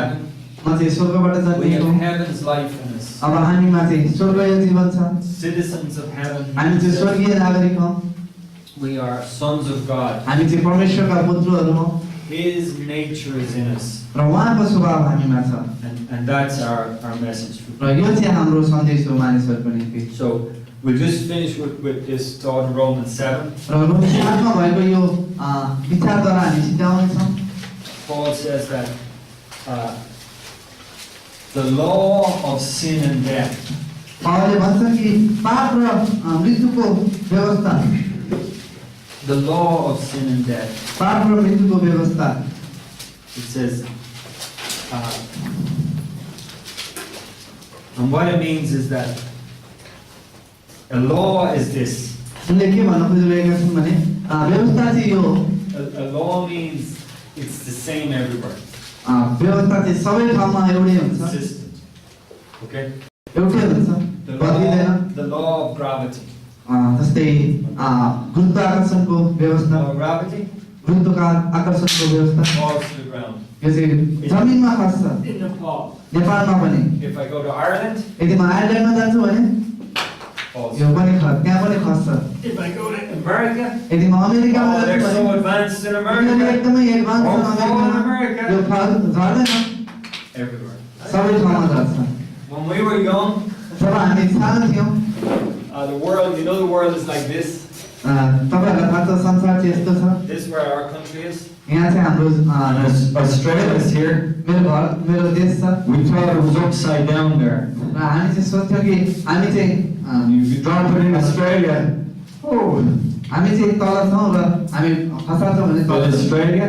म चाहिँ स्वर्गबाट We जन्मिएको have hmm. heaven's life in us. अब हामीमा चाहिँ स्वर्गीय जीवन छ Citizens of heaven. हामी चाहिँ स्वर्गीय नागरिक हौँ We are sons of God. हामी चाहिँ परमेश्वरका पुत्रहरू हौँ His nature is in us. र उहाँको स्वभाव हामीमा छ And that's our message. र यो चाहिँ हाम्रो सन्देश हो मानिसहरूको निम्ति So we'll just finish with this thought in Romans 7. र रोमी 7 मा भएको यो विचारद्वारा हामी सिद्ध्याउनेछौँ Paul says that the law of sin and death पावलले भन्छ कि पाप र मृत्युको व्यवस्था the law of sin and death. पाप र मृत्युको व्यवस्था It says, and what it means is that a law is this. उनले के भन्न खोजिरहेका छन् भने व्यवस्था चाहिँ यो A law means it's the same everywhere. व्यवस्था चाहिँ सबै ठाउँमा एउटै हुन्छ Consistent. Okay? एउटै हुन्छ बदलिँदैन The law of gravity. जस्तै गुरुत्वाकर्षणको व्यवस्था Law of gravity गुरुत्वाकर्षणको व्यवस्था falls to the ground. यो चाहिँ जमिनमा खस्छ In Nepal. नेपालमा पनि If I go to Ireland, यदि म आयरल्यान्डमा जान्छु भने Paul यो said. पनि त्यहाँ पनि खस्छ If I go to America, यदि म अमेरिकामा oh, they're जान्छु so भने advanced in उनीहरू America. एकदमै एडभान्स Oh, छन् fall in अमेरिकामा America. यो फल झर्दैन Everywhere. सबै ठाउँमा झर्छ When we were young, जब हामी सानो थियौँ the world, you know, the world is like this. तपाईँहरूलाई थाहा छ संसार चाहिँ यस्तो छ This is where our country is. यहाँ चाहिँ हाम्रो Australia is here. मेरो देश छ We thought it was upside down there. र हामी चाहिँ सोच्थ्यौँ कि हामी चाहिँ If you drop it in Australia, oh, हामी चाहिँ तल छौँ र हामी खसाल्छौँ भने but तल छौँ। Australia,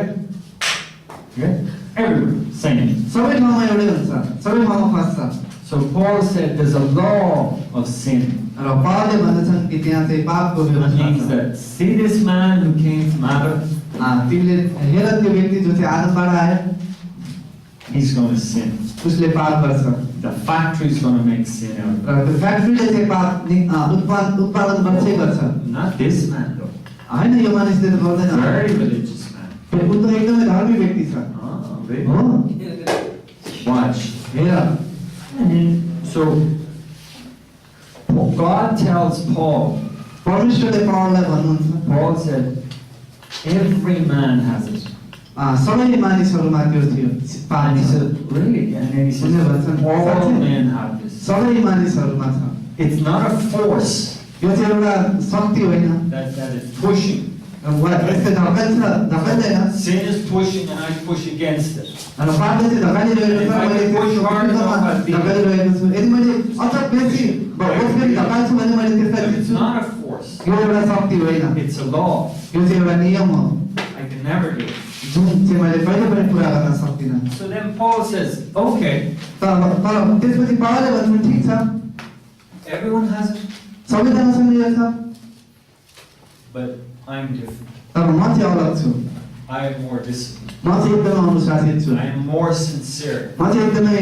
yeah, everywhere, same. सबै ठाउँमा एउटै हुन्छ सबै ठाउँमा खस्छ So Paul said there's a law of sin. र पावलले भन्दछन् कि त्यहाँ चाहिँ पापको That व्यवस्था means छ that see this man who came from Adam, तिमीले हेर त्यो व्यक्ति जो चाहिँ आदमबाट आयो he's going to sin. उसले पाप गर्छ The factory's going to make sin out of र त्यो फ्याक्ट्रीले चाहिँ पाप उत्पादन गर्छै गर्छ it. Not this man though. होइन यो मानिसले त गर्दैन Very religious man. ऊ त एकदमै धार्मिक व्यक्ति छ Oh, really? हो Watch. हेर So God tells Paul, परमेश्वरले पावललाई भन्नुहुन्छ Paul said, every man has it. सबै मानिसहरूमा त्यो थियो पाप And he छ said, really? And then he says, all men have this. सबै मानिसहरूमा छ It's not a force यो चाहिँ एउटा शक्ति होइन that is pushing. यस्तै धकाइँदैन Sin is pushing and I push against it. र पापले चाहिँ धकाइरहेको छ मैले त्यो विरुद्धमा धकाइरहेको छु यदि मैले अझ बेसी फेरि धकाल्छु भने मैले त्यसलाई But it's जित्छु not a force. यो एउटा शक्ति होइन It's a law. यो चाहिँ एउटा नियम हो I can never do it. जुन चाहिँ मैले कहिले पनि पुरा गर्न सक्दिनँ So then Paul says, okay, तर त्यसपछि पावलले भन्छ ठिक छ everyone has it, सबैजनासँग यो छ but I'm different. तर म चाहिँ अलग छु I am more disciplined. म चाहिँ एकदमै अनुशासित छु I am more sincere. म चाहिँ एकदमै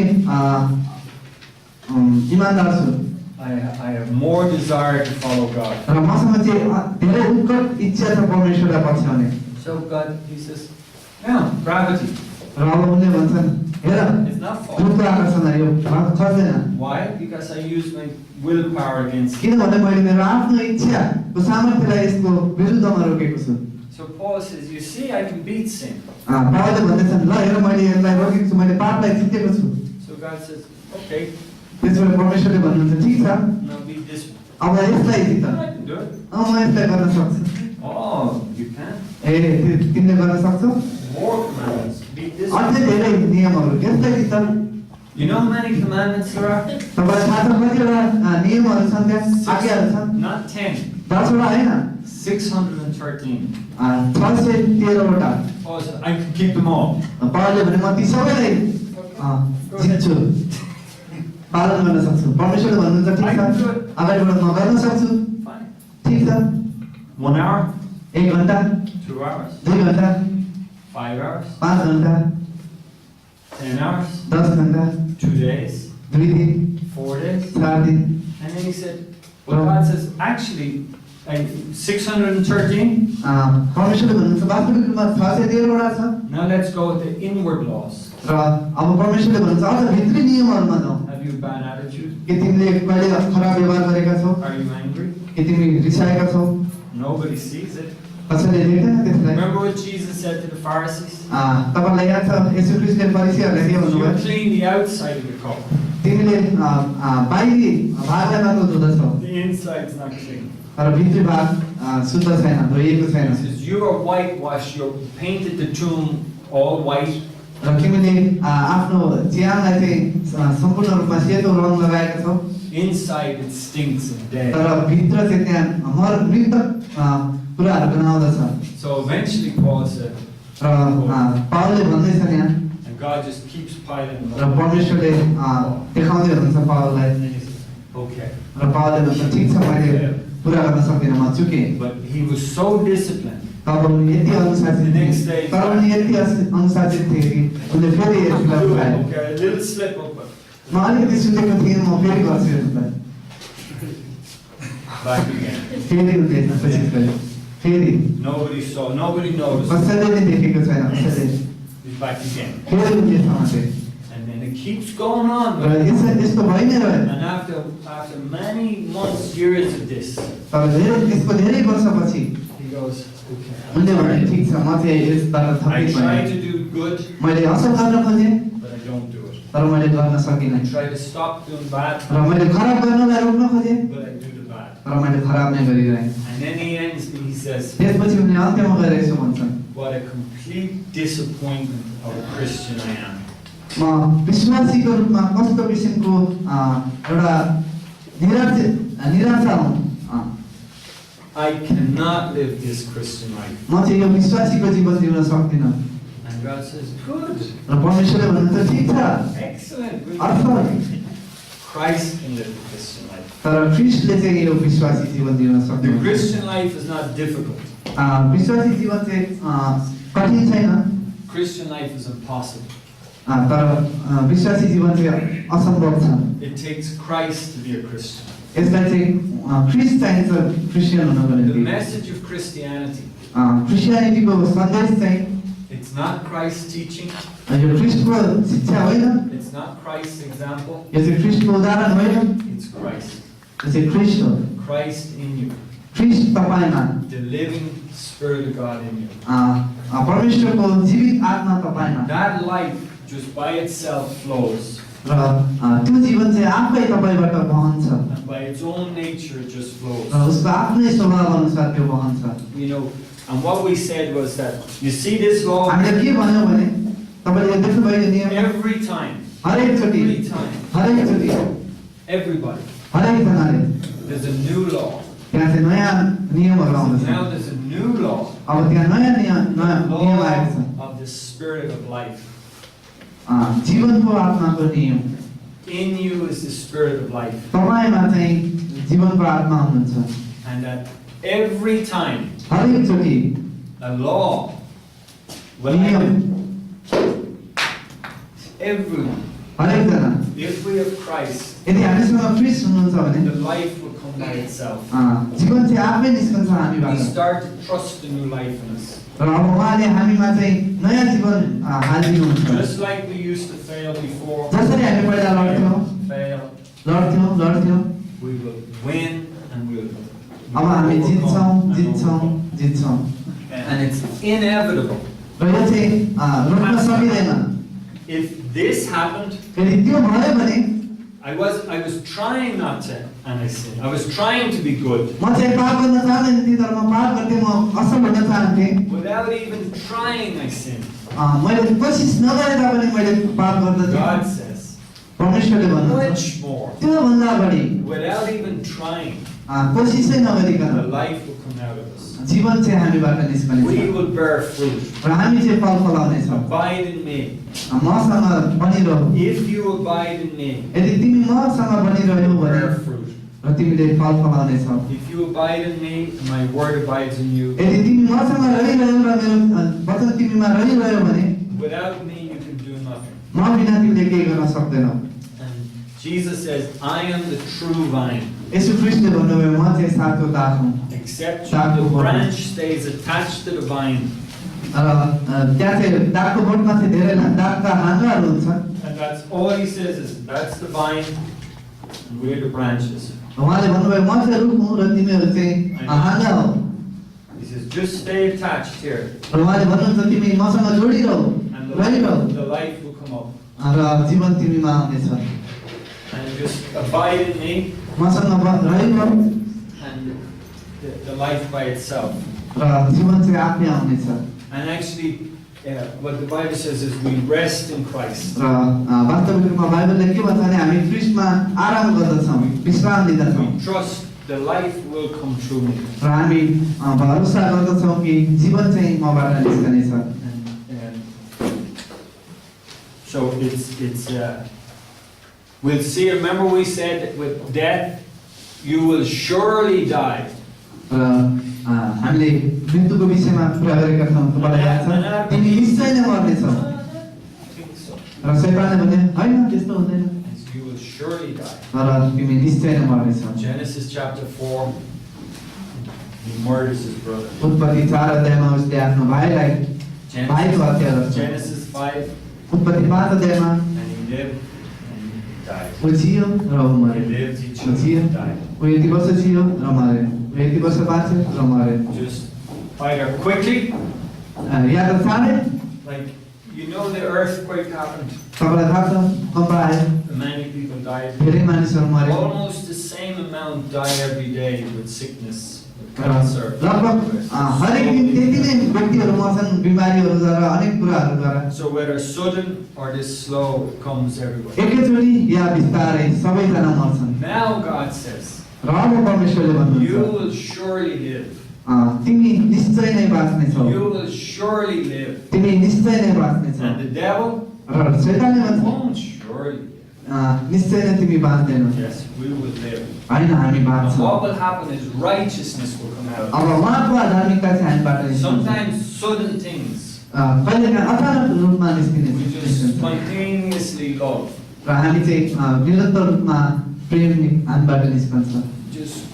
इमान्दार छु I have more desire to follow God. र मसँग चाहिँ धेरै उत्कट इच्छा छ परमेश्वरलाई पछ्याउने So God, he says, yeah, gravity. र अब उनले भन्छन् हेर It's not false. गुरुत्व आकर्षण यो खस्दैन Why? Because I use my willpower against it. किनभने मैले मेरो आफ्नो इच्छाको सामर्थ्यलाई यसको विरुद्धमा रोकेको छु So Paul says, you see, I can beat sin. पावलले भन्दैछन् ल हेर मैले यसलाई रोकेको छु मैले पापलाई जितेको छु So God says, okay, त्यसबाट परमेश्वरले भन्नुहुन्छ ठिक छ now beat this one. अब यसलाई जित I can do it. म यसलाई गर्न सक्छु Oh, you can. तिमीले गर्न सक्छौ More commandments. Beat this one. अझै धेरै नियमहरू यसलाई जित You know how many commandments there are? तपाईँलाई थाहा छ कतिवटा नियमहरू छन् त्यहाँ आज्ञाहरू छन् Not 10. 10वटा होइन 613. 613वटा Oh, so I can keep them all. पावलले भने म ती सबैलाई जित्छु पालन गर्न सक्छु परमेश्वरले भन्नुहुन्छ ठिक छ अगाडिबाट म गर्न सक्छु Fine. ठिक छ 1 hour, 1 घन्टा 2 hours, 2 घन्टा 5 hours, 5 घन्टा 10 hours, 10 घन्टा 2 days, 2 दिन 4 days. 4 दिन And then he said, well, God says, actually, 613. परमेश्वरले भन्नुहुन्छ वास्तविक रूपमा 613वटा छ Now let's go with the inward laws. र अब परमेश्वरले भन्नुहुन्छ अझ भित्री नियमहरूमा जाउँ Have you bad attitude? के तिमीले कहिले खराब व्यवहार गरेका छौ Are you angry? के तिमी रिसाएका छौ Nobody sees it. कसैले देख्दैन त्यसलाई Remember what Jesus said to the Pharisees? तपाईलाई याद छ येशू ख्रीष्टले फरिसीहरूलाई के भन्नुभयो You clean the outside of the cup. तिमीले बाहिरी भागलाई मात्र धुँदछौ The inside's not clean. तर भित्री भाग शुद्ध छैन धोइएको He छैन says, you are whitewashed, you painted the tomb all white. र तिमीले आफ्नो च्यानलाई चाहिँ सम्पूर्ण रूपमा सेतो रङ लगाएका छौ Inside it stinks and dead. तर भित्र चाहिँ त्यहाँ मृत कुराहरू गनाउँदछ So eventually Paul said, र पावलले भन्दैछन् यहाँ and God just keeps piling them raw up. परमेश्वरले देखाउँदै हुनुहुन्छ पावललाई And then he says, okay. र पावलले भन्छ ठिक छ मैले पुरा गर्न सक्दिनँ म चुकेँ But he was so disciplined. तब उनी यति अनुशासित थिए तर उनी यति अनुशासित थिए कि उनले फेरि यसलाई उठाए Okay, a little slip up. म अलिकति सुतेको थिएँ म फेरि गर्छु यसलाई Back again. फेरि उनले कोसिस गरे फेरि Nobody saw, nobody noticed. कसैले पनि देखेको छैन कसैले He's back again. फेरि उनले समाते And then it keeps going on. र यस्तो भइ नै रह्यो And after many months, years of this, तर त्यसको धेरै वर्षपछि he goes, okay. उनले भने ठिक छ म चाहिँ यसबाट I थपित try भएँ to do good, मैले असल गर्न खोजेँ but I don't do it. तर मैले गर्न सकिनँ I try to stop doing bad, र मैले खराब गर्नलाई रोक्न खोजेँ but I do the bad. तर मैले खराब नै गरिरहेँ And then he ends, he says, त्यसपछि उनले अन्त्यमा गएर यसो भन्छन् what a complete disappointment of a Christian I am. म विश्वासीको रूपमा कस्तो किसिमको एउटा निराशा हुँ I cannot live this Christian life. म चाहिँ यो विश्वासीको जीवन जिउन सक्दिनँ And God says, good, र परमेश्वरले भन्नुहुन्छ ठिक छ excellent, good. असल Christ can live the Christian life. तर ख्रिस्टले चाहिँ यो विश्वासी जीवन जिउन The सक्नुहुन्छ Christian life is not difficult. विश्वासी जीवन चाहिँ कठिन छैन Christian life is impossible. तर विश्वासी जीवन चाहिँ असम्भव छ It takes Christ to be a Christian. यसलाई चाहिँ ख्रिस्ट चाहिन्छ क्रिस्चियन हुनको The निम्ति message of Christianity, क्रिस्चियनिटीको सन्देश चाहिँ it's not Christ's teaching, यो ख्रिस्टको शिक्षा होइन it's not Christ's example, यो चाहिँ ख्रिस्टको उदाहरण होइन it's Christ. यो चाहिँ ख्रिस्ट हो Christ in you, ख्रिस्ट तपाईँमा the living Spirit of God in you. परमेश्वरको जीवित आत्मा तपाईँमा That life just by itself flows, र त्यो जीवन चाहिँ आफै तपाईँबाट बहन्छ and by its own nature it just flows. र उसको आफ्नै स्वभाव अनुसार त्यो बहन्छ You know, and what we said was that, you see this law, हामीले के भन्यौँ भने तपाईँले देख्नुभयो यो नियम every time, हरेकचोटि everybody, हरेकजनाले there's a new law. त्यहाँ चाहिँ नयाँ नियमहरू आउँदछ Now there's a new law, अब त्यहाँ नयाँ नियम आएको छ law of the Spirit of life. जीवनको आत्माको नियम In you is the Spirit of life. तपाईँमा चाहिँ जीवनको आत्मा हुनुहुन्छ And that every time हरेकचोटि a law will नियम everyone, हरेकजना if we have Christ, यदि हामीसँग ख्रिस्ट हुनुहुन्छ भने the life will come by itself. जीवन चाहिँ आफै निस्कन्छ We हामीबाट start to trust the new life in us. र अब उहाँले हामीमा चाहिँ नयाँ जीवन हालिदिनुहुन्छ Just like we used to fail before, जसरी हामी पहिला लड्थ्यौँ fail, we will win and we will अब हामी overcome जित्छौँ and it's inevitable. र यो चाहिँ रोक्न सकिँदैन If this happened, यदि त्यो भयो भने I was trying not to, and I sinned. I was trying to be good म चाहिँ पाप गर्न चाहँदैन थिएँ तर म पाप गर्थेँ म असल हुन चाहन्थेँ without even trying. I sinned. मैले कोसिस नगरे तापनि मैले पाप गर्दथेँ God says, परमेश्वरले भन्नुहुन्छ much more, त्योभन्दा बढी without even trying, कोसिसै the नगरिकन life will come out of us. जीवन चाहिँ हामीबाट निस्कनेछ We will bear fruit. र हामी चाहिँ फल फलाउनेछौँ Abide in me. मसँग बनिरह If you abide in me, यदि तिमी मसँग बनिरह्यौ भने bear fruit. र तिमीले फल फलाउनेछौ If you abide in me, and my word abides in you, यदि तिमी मसँग रहिरह्यौ र मेरो वचन तिमीमा रहिरह्यो भने without me you can do nothing. म बिना तिमीले केही गर्न सक्दैनौ And Jesus says, I am the true vine. यसो ख्रिस्टले भन्नुभयो म चाहिँ साँचो दाख हुँ Except the branch stays attached to the vine. र त्यहाँ चाहिँ दाखको बोटमा चाहिँ धेरै दाखका हाँगाहरू हुन्छन् And that's all he says is, that's the vine, and we're the branches. उहाँले भन्नुभयो म चाहिँ रुख हुँ र तिमीहरू चाहिँ हाँगा हौ He says, just stay attached here, र उहाँले भन्नुहुन्छ तिमी मसँग जोडिरहौ and रहिरहौ the life will come up. र जीवन तिमीमा आउनेछ And just abide in me, मसँग रहिरहौ and the life by itself. र जीवन चाहिँ आफै आउनेछ And actually, what the Bible says is we rest in Christ. र वास्तविक रूपमा बाइबलले के भन्छ भने हामी ख्रिस्टमा आराम गर्दछौँ विश्राम लिँदछौँ We trust the life will come through me. र हामी भरोसा गर्दछौँ कि जीवन चाहिँ मबाट निस्कनेछ And so we'll see. Remember we said that with death, you will surely die. र हामीले मृत्युको विषयमा कुरा गरेका छौँ तपाईँलाई याद छ तिमी निश्चय नै मर्नेछौ र शैतानले भने हैन त्यस्तो हुँदैन You will surely die. र तिमी निश्चय नै मर्नेछौ Genesis chapter 4, he murders his brother. उत्पत्ति 4 अध्यायमा उसले आफ्नो भाइको हत्या गर्छ Genesis 5, उत्पत्ति 5 अध्यायमा and he lived died. ऊ जियो र ऊ He मर्यो lived, he ऊ chose, जियो he died. ऊ यति वर्ष जियो र मर्यो ऊ यति वर्ष बाँच्यो र मर्यो Just either quickly, या त चाँडै like, you know the earthquake happened. तपाईँलाई थाहा छ कम्पा आयो Many people died. धेरै मानिसहरू मरे Almost the same amount die every day with sickness, with raw cancer. लगभग हरेक दिन त्यति नै व्यक्तिहरू मर्छन् बिमारीहरूद्वारा अनेक कुराहरूद्वारा So whether sudden or this slow, it comes everywhere. एकैचोटि या बिस्तारै सबैजना मर्छन् Now God says, र अब परमेश्वरले you भन्नुहुन्छ will surely live. तिमी निश्चय नै बाँच्नेछौ You will surely live. तिमी निश्चय नै बाँच्नेछौ And the devil र शैतानले भन्छ won't surely live. निश्चय नै तिमी बाँच्दैनौ Yes, we will live. होइन हामी And बाँच्छौँ what will happen is righteousness will come out. अब उहाँको धार्मिकता चाहिँ हामीबाट निस्किन्छ Sometimes sudden things कहिलेकाहीँ अचानक रूपमा we just निस्किने spontaneously love. र हामी चाहिँ निरन्तर रूपमा प्रेम हामीबाट निस्कन्छ Just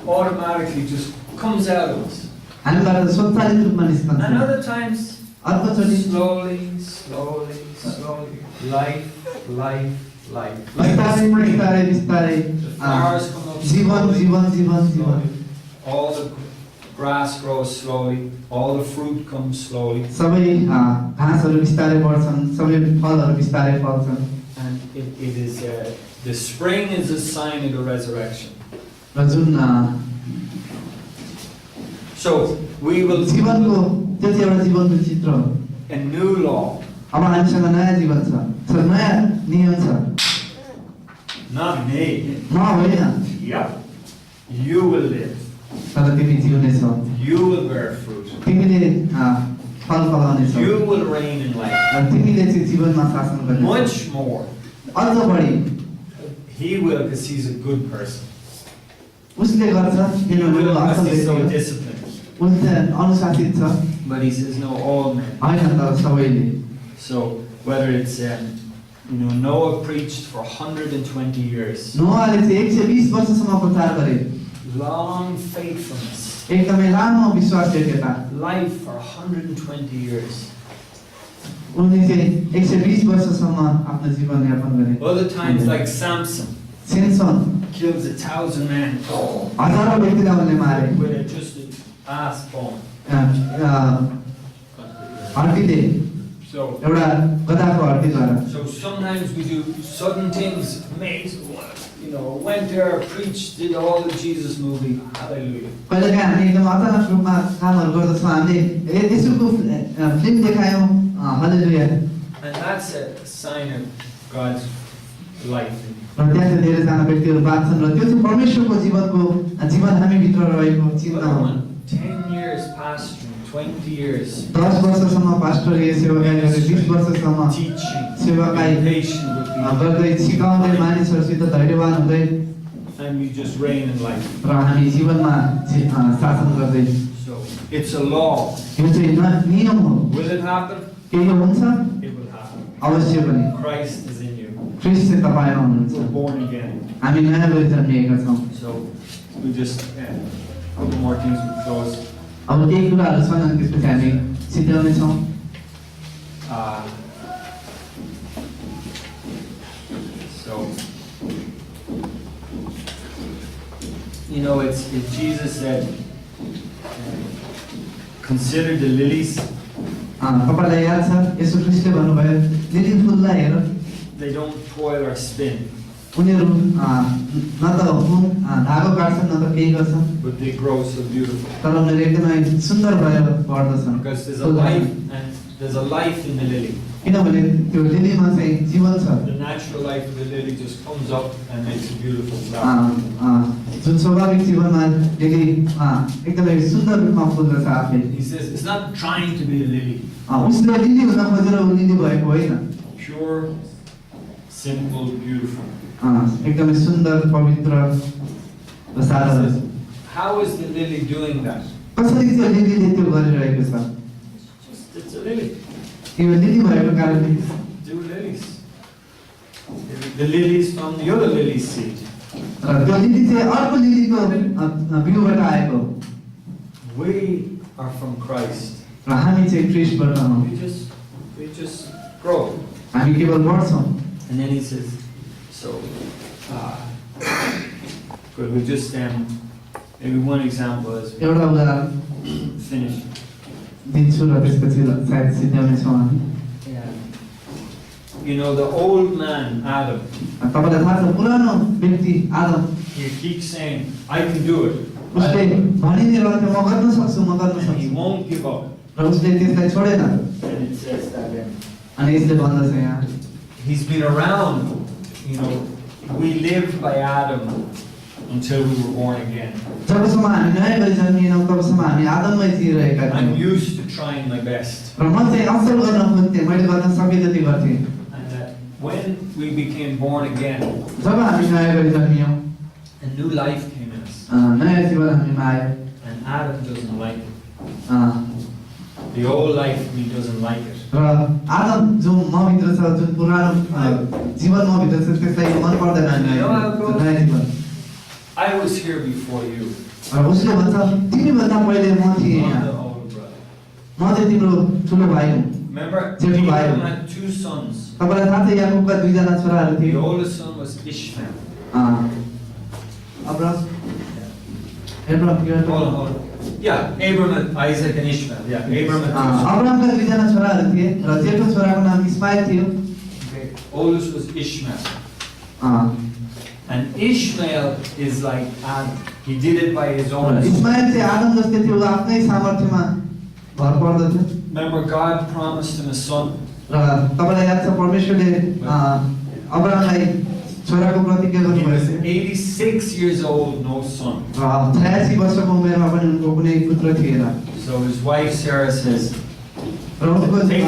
automatically just comes out of us. हामीबाट स्वचालित रूपमा निस्कन्छ And other times, अर्कोचोटि slowly, slowly, slowly, life, life, life. Like the बिस्तारै spring, बिस्तारै बिस्तारै the flowers come up जीवन slowly, जीवन जीवन जीवन slowly. All the grass grows slowly, all the fruit comes slowly. सबै घाँसहरू बिस्तारै बढ्छन् सबै फलहरू बिस्तारै फल्छन् And it is, the spring is a sign of the resurrection. Raw Jun So we will जीवनको त्यो चाहिँ एउटा जीवनको चित्र हो a new law, अब हामीसँग नयाँ जीवन छ नयाँ नियम छ not me. म होइन Yep. You will live. तर तिमी जिउनेछौ You will bear fruit. तिमीले फल फलाउनेछौ You will reign in life. र तिमीले चाहिँ जीवनमा शासन गर्नेछौ Much more. अझ बढी He will, because he's a good person. उसले गर्छ He किनभने will, ऊ because असल he's so व्यक्ति हो। disciplined. उसले अनुशासित छ But he says, no, all men. होइन तर सबैले So whether it's, Noah preached for 120 years. नोआले चाहिँ 120 वर्षसम्म प्रचार गरे Long faithfulness. एकदमै लामो विश्वास योग्यता Life for 120 years. उनले चाहिँ 120 वर्षसम्म आफ्नो जीवन यापन गरे Other times like Samson, Simson kills 1,000 men हजारौँ व्यक्तिलाई उनले मारे with just an ass bone. हड्डीले So एउटा गधाको हड्डीद्वारा So sometimes we do sudden things, amazing. Went there, preached, did all the Jesus movie. Hallelujah. कहिलेकाहीँ हामी एकदम अचानक रूपमा कामहरू गर्दछौँ हामीले यसुको फिल्म देखायौँ hallelujah And that's a sign of God's life. र त्यहाँ चाहिँ धेरैजना व्यक्तिहरू बाँच्छन् र त्यो चाहिँ परमेश्वरको जीवन हामीभित्र रहेको चिन्ह हो 10 years pastoring, 20 years 10 वर्षसम्म पास्टरले सेवाकाई गरे 20 वर्षसम्म teaching, सेवाकाई being patient with people, गर्दै सिकाउँदै मानिसहरूसित धैर्यवान हुँदै and you just reign in life. र हामी जीवनमा शासन गर्दै So it's a law. यो चाहिँ नियम हो Will it happen? के यो हुन्छ It will happen. अवश्य पनि Christ is in you. Christ चाहिँ तपाईँमा We're हुनुहुन्छ born again. हामी नयाँ गरी जन्मिएका छौँ So we just a couple more things we close. अब केही कुराहरू छन् अनि त्यसपछि हामी सिद्ध्याउने छौँ So it's Jesus said, consider the lilies. तपाईँलाई याद छ यसो ख्रिस्टले भन्नुभयो लिली फुललाई हेर They don't toil or spin, उनीहरू न त धागो काट्छन् न त केही गर्छन् but they grow so beautiful. तर उनीहरू एकदमै सुन्दर भएर बढ्दछन् Because there's a life, and there's a life in the lily. किनभने त्यो लिलीमा चाहिँ जीवन छ The natural life of the lily just comes up and makes a beautiful flower. जुन स्वाभाविक जीवनमा लिली एकदमै सुन्दर रूपमा फुल्दछ आफै He says it's not trying to be a lily. उसले लिली हुन खोजेर ऊ लिली भएको होइन Pure, simple, beautiful. एकदमै सुन्दर पवित्र र He सादा says, how is the lily doing that? कसरी त्यो लिलीले त्यो गरिरहेको छ It's a lily. Yo lily भएको कारणले Do lilies. The lilies from the other lily seed. र त्यो लिली चाहिँ अर्को लिलीको बिउबाट आएको We are from Christ. र हामी चाहिँ ख्रिस्टबाट हौँ We just grow. हामी केवल बढ्छौँ And then he says, So, good. We'll just maybe one example as we एउटा उदाहरण finish. दिन्छु र त्यसपछि सायद सिद्ध्याउने छौँ हामी। Yeah. You know, the old man Adam. तपाईलाई थाहा छ पुरानो व्यक्ति आदम He keeps saying, "I can do it," उसले भनिदिएर थियो म गर्न सक्छु म गर्न and he सक्छु won't give up. र उसले त्यसलाई छोडेन। And it says that अनि यसले भन्दछ यहाँ he's been around. You know, we lived by Adam until we were born again. जबसम्म हामी नयाँ गरी जन्मिएनौँ तबसम्म हामी आदममै जिइरहेका I'm थियौँ used to trying my best. र म चाहिँ असल गर्न खोज्थेँ मैले गर्न सके जति गर्थेँ। And when we became born again, जब हामी नयाँ गरी जन्मियौँ a new life came in us. नयाँ जीवन हामीमा आयो And Adam doesn't like it. The old life in me doesn't like it. र आदम जो मभित्र छ जुन पुरानो जीवन मभित्र छ त्यसलाई मन पर्दैन नयाँ जीवन। I was here before you. र उसले भन्छ तिमीभन्दा पहिले म थिएँ I'm यहाँ the older brother. म चाहिँ तिम्रो ठुलो भाइ हुँ। Remember, Jeff Abraham Bible. had two sons. तपाईलाई थाहा छ याकुबका दुईजना छोराहरू The थिए oldest son was Ishmael. Abraham Abraham Hold on. Yeah, Abraham and Isaac and Ishmael. Yeah, Abraham had two sons. अब्राहमका दुईजना छोराहरू थिए र जेठो छोराको नाम इस्माइल थियो। Okay. Oldest was Ishmael. And Ishmael is like Adam. He did it by his own. Ismail चाहिँ आदम जस्तै थियो उ आफ्नै सामर्थ्यमा भर पर्दथ्यो। Remember, God promised him a son. र तपाईलाई याद छ परमेश्वरले अब्राहमलाई छोराको प्रतिज्ञा He गर्नुभएको was थियो 86 years old, no son. र 83 वर्षको उमेरमा पनि उनको कुनै पुत्र थिएन। So his wife Sarah says, र उनको पत्नी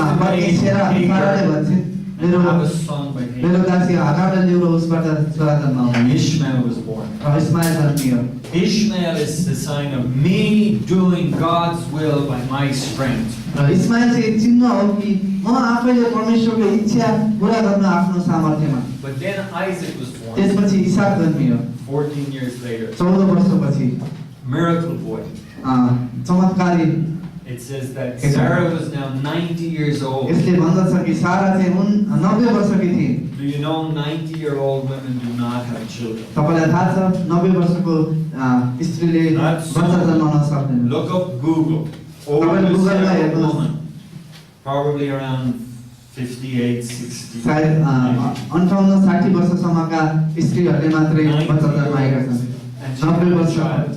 साराले भन्छन् "And have a son by मेरो him." दासी हागारलाई ल्याऊ र उसबाट छोरा जन्माऊ। And Ishmael was born. Raw Ismail जन्मियो। Ishmael is the sign of me doing God's will by my strength. र इस्माइल चाहिँ चिन्ह हो कि म आफैले परमेश्वरको इच्छा पूरा गर्न आफ्नो सामर्थ्यमा। But then Isaac was born त्यसपछि इसाक जन्मियो 14 years later. 14 वर्षपछि। Miracle boy. चमत्कारी It says that Sarah was now 90 years old. यसले भन्दछ कि सारा चाहिँ 90 वर्षकी थिइन्। Do you know 90-year-old women do not have children? तपाईलाई थाहा छ 90 वर्षको स्त्रीले बच्चा जन्माउन सक्दैन। Look up Google. Oldest Sarah woman, probably around 58, 60. सायद 58-60 वर्षसम्मका स्त्रीहरूले मात्रै बच्चा जन्माएका छन्। And she 90 had a वर्ष। child.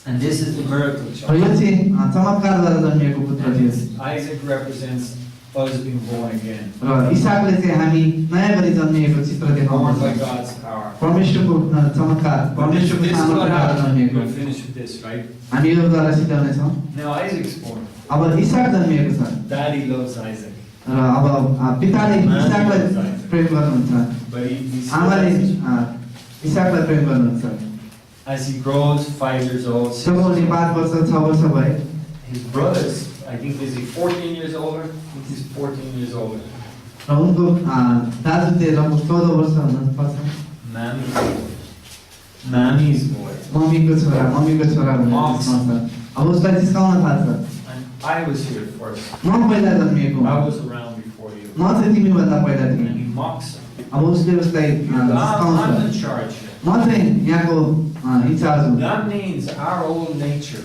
And this is the miracle raw child. यो चाहिँ चमत्कारद्वारा जन्मिएको पुत्र थियो। Isaac represents us being born again. र इसाकले चाहिँ हामी नयाँ गरी जन्मिएको चित्र Born by देखाउँछ। God's power. परमेश्वरको चमत्कार परमेश्वरको This is what सामर्थ्यबाट happened. जन्मिएको। We'll finish with this, right? हामी यो द्वारा सिद्धाउने छौँ। Now Isaac's born. अब इसाक जन्मिएको छ Daddy loves Isaac. र अब पिताले इसाकलाई प्रेम गर्नुहुन्छ But he आमाले still, इसाकलाई प्रेम गर्नुहुन्छ। as he grows 5 years old, जब उनी 5 वर्ष 6 वर्ष भए his brothers, I think, is he 14 years older? I think he's 14 years older. र उनको दाजु चाहिँ लगभग 14 वर्ष हुनुपर्छ। Mammy's boy. मम्मीको छोरा हुनुहुन्छ। अब उसलाई जिस्काउन थाल्छ। And I was here first. म पहिला जन्मिएको I was around before you. म चाहिँ तिमीभन्दा पहिला And थिएँ। he mocks him. अब उसले उसलाई I'm जिस्काउँछ। in charge here. म चाहिँ यहाँको इन्चार्ज हुँ। That means our old nature.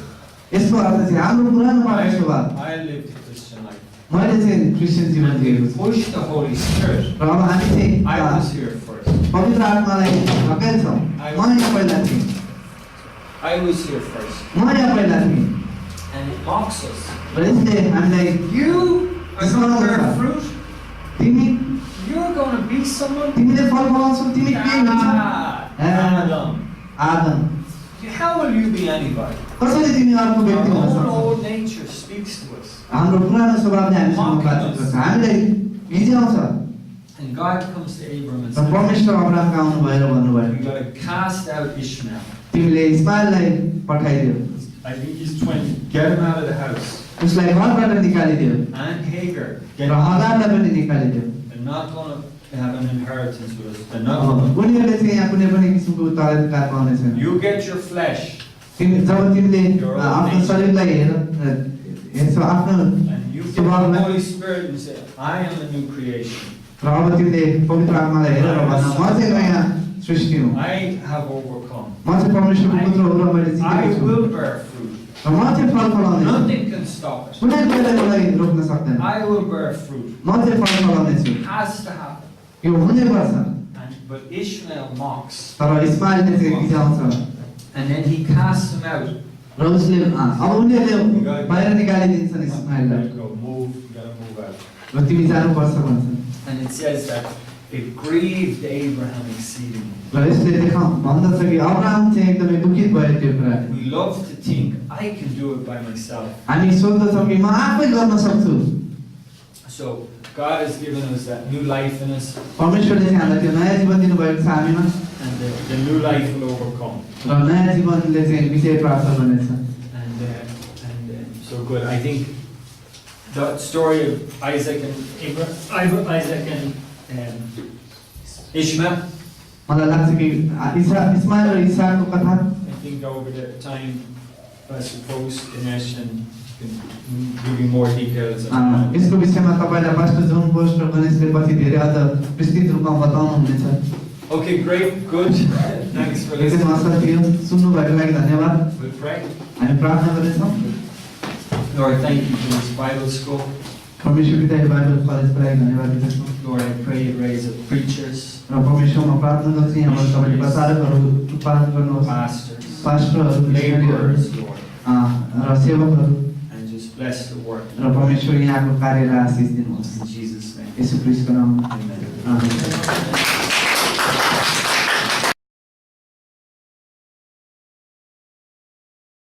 यसको अर्थ चाहिँ हाम्रो पुरानो मानव स्वभाव I lived a Christian life. मैले चाहिँ क्रिस्चियन जीवन जिएको छु। Push the Holy Spirit. र अब हामी चाहिँ I was here first. पवित्र आत्मालाई ढकेल्छौँ। म यहाँ पहिला थिएँ। I was here first. म यहाँ पहिला थिएँ। And it mocks us. र यसले हामीलाई You are going to bear fruit. तिमी You're going to be someone. तिमीले फल फलाउँछौ तिमी के हुन्छ? Adam. Adam How will you be anybody? कसरी तिमी अर्को व्यक्ति हुन Our own सक्छौ? old nature speaks to us. हाम्रो पुरानो स्वभावले हामीसँग बातचित गर्छ। हामीलाई भिजाउँछ। And God comes to Abram and raw says, परमेश्वर अब्राहमका आउनु भएर भन्नुभयो you got to cast out Ishmael. तिमीले इस्माइललाई पठाइदियो। I think he's 20. Get him out of the house. उसलाई घरबाट निकालिदियो And Hagar. Raw Get him. हगारलाई पनि निकालिदियो। They're not going to have an inheritance with us. They're not going उनीहरूले चाहिँ यहाँ कुनै पनि किसिमको उत्तराधिकार पाउने छैन। to. You get your flesh. जब तिमीले आफ्नो शरीरलाई हेर्छौ आफ्नो And you get the Holy Spirit and say, I am a new creation. र अब तिमीले पवित्र आत्मालाई हेरेर भन्न म चाहिँ नयाँ सृष्टि हुँ I have overcome. म चाहिँ परमेश्वरको पुत्र हो र मैले I जितेको छु will bear fruit. र म चाहिँ फल फलाउने छु Nothing can stop it. कुनै कुराले मलाई रोक्न सक्दैन I will bear fruit. म चाहिँ फल फलाउने छु It has to happen. यो हुनै पर्छ But Ishmael mocks. तर इस्माइलले चाहिँ गिजाउँछ And then he casts him out. र उसले अब उनीहरूले बाहिर निकालिदिन्छन् इस्माइललाई You gotta move out. र तिमी जानुपर्छ भन्छन् And it says that it grieved Abraham exceedingly. र यसले भन्दछ कि अब्राहम चाहिँ एकदमै दुखित भयो त्यो कुराले We love to think I can do it by myself. हामी सोच्दछौँ कि म आफै गर्न सक्छु So God has given us that new life in us, परमेश्वरले चाहिँ हामीलाई त्यो नयाँ जीवन दिनुभएको छ हामीमा and the new life will overcome. र नयाँ जीवनले चाहिँ विजय प्राप्त गर्नेछ And so good. I think the story of Isaac and Ishmael. मलाई लाग्छ कि इस्माइल र इसाकको कथा I think over the time, Pastor Post, Dinesh, and can give you more details. यसको विषयमा तपाईलाई पास्टर जोन पोस्ट र गणेशले पछि धेरै अझ विस्तृत रूपमा बताउनु हुनेछ Okay, great, good. Thanks for एकदम listening. आशा थियो सुन्नुभएको लागि धन्यवाद We'll pray. हामी प्रार्थना गर्नेछौँ Lord, thank you for this Bible school. परमेश्वर पिताले बाइबल कलेजको लागि धन्यवाद दिँदछौँ Lord, I pray you raise up preachers, र परमेश्वरमा प्रार्थना गर्छु यहाँबाट तपाईँले प्रचारकहरू उत्पादन गर्नुहोस् pastors, पास्टरहरू laborers, Lord, raw सेवकहरू and just bless the work. र परमेश्वर यहाँको कार्यलाई आशिष दिनुहोस् In Jesus' name. यसो क्रिस्टको नाममा Amen. आमेन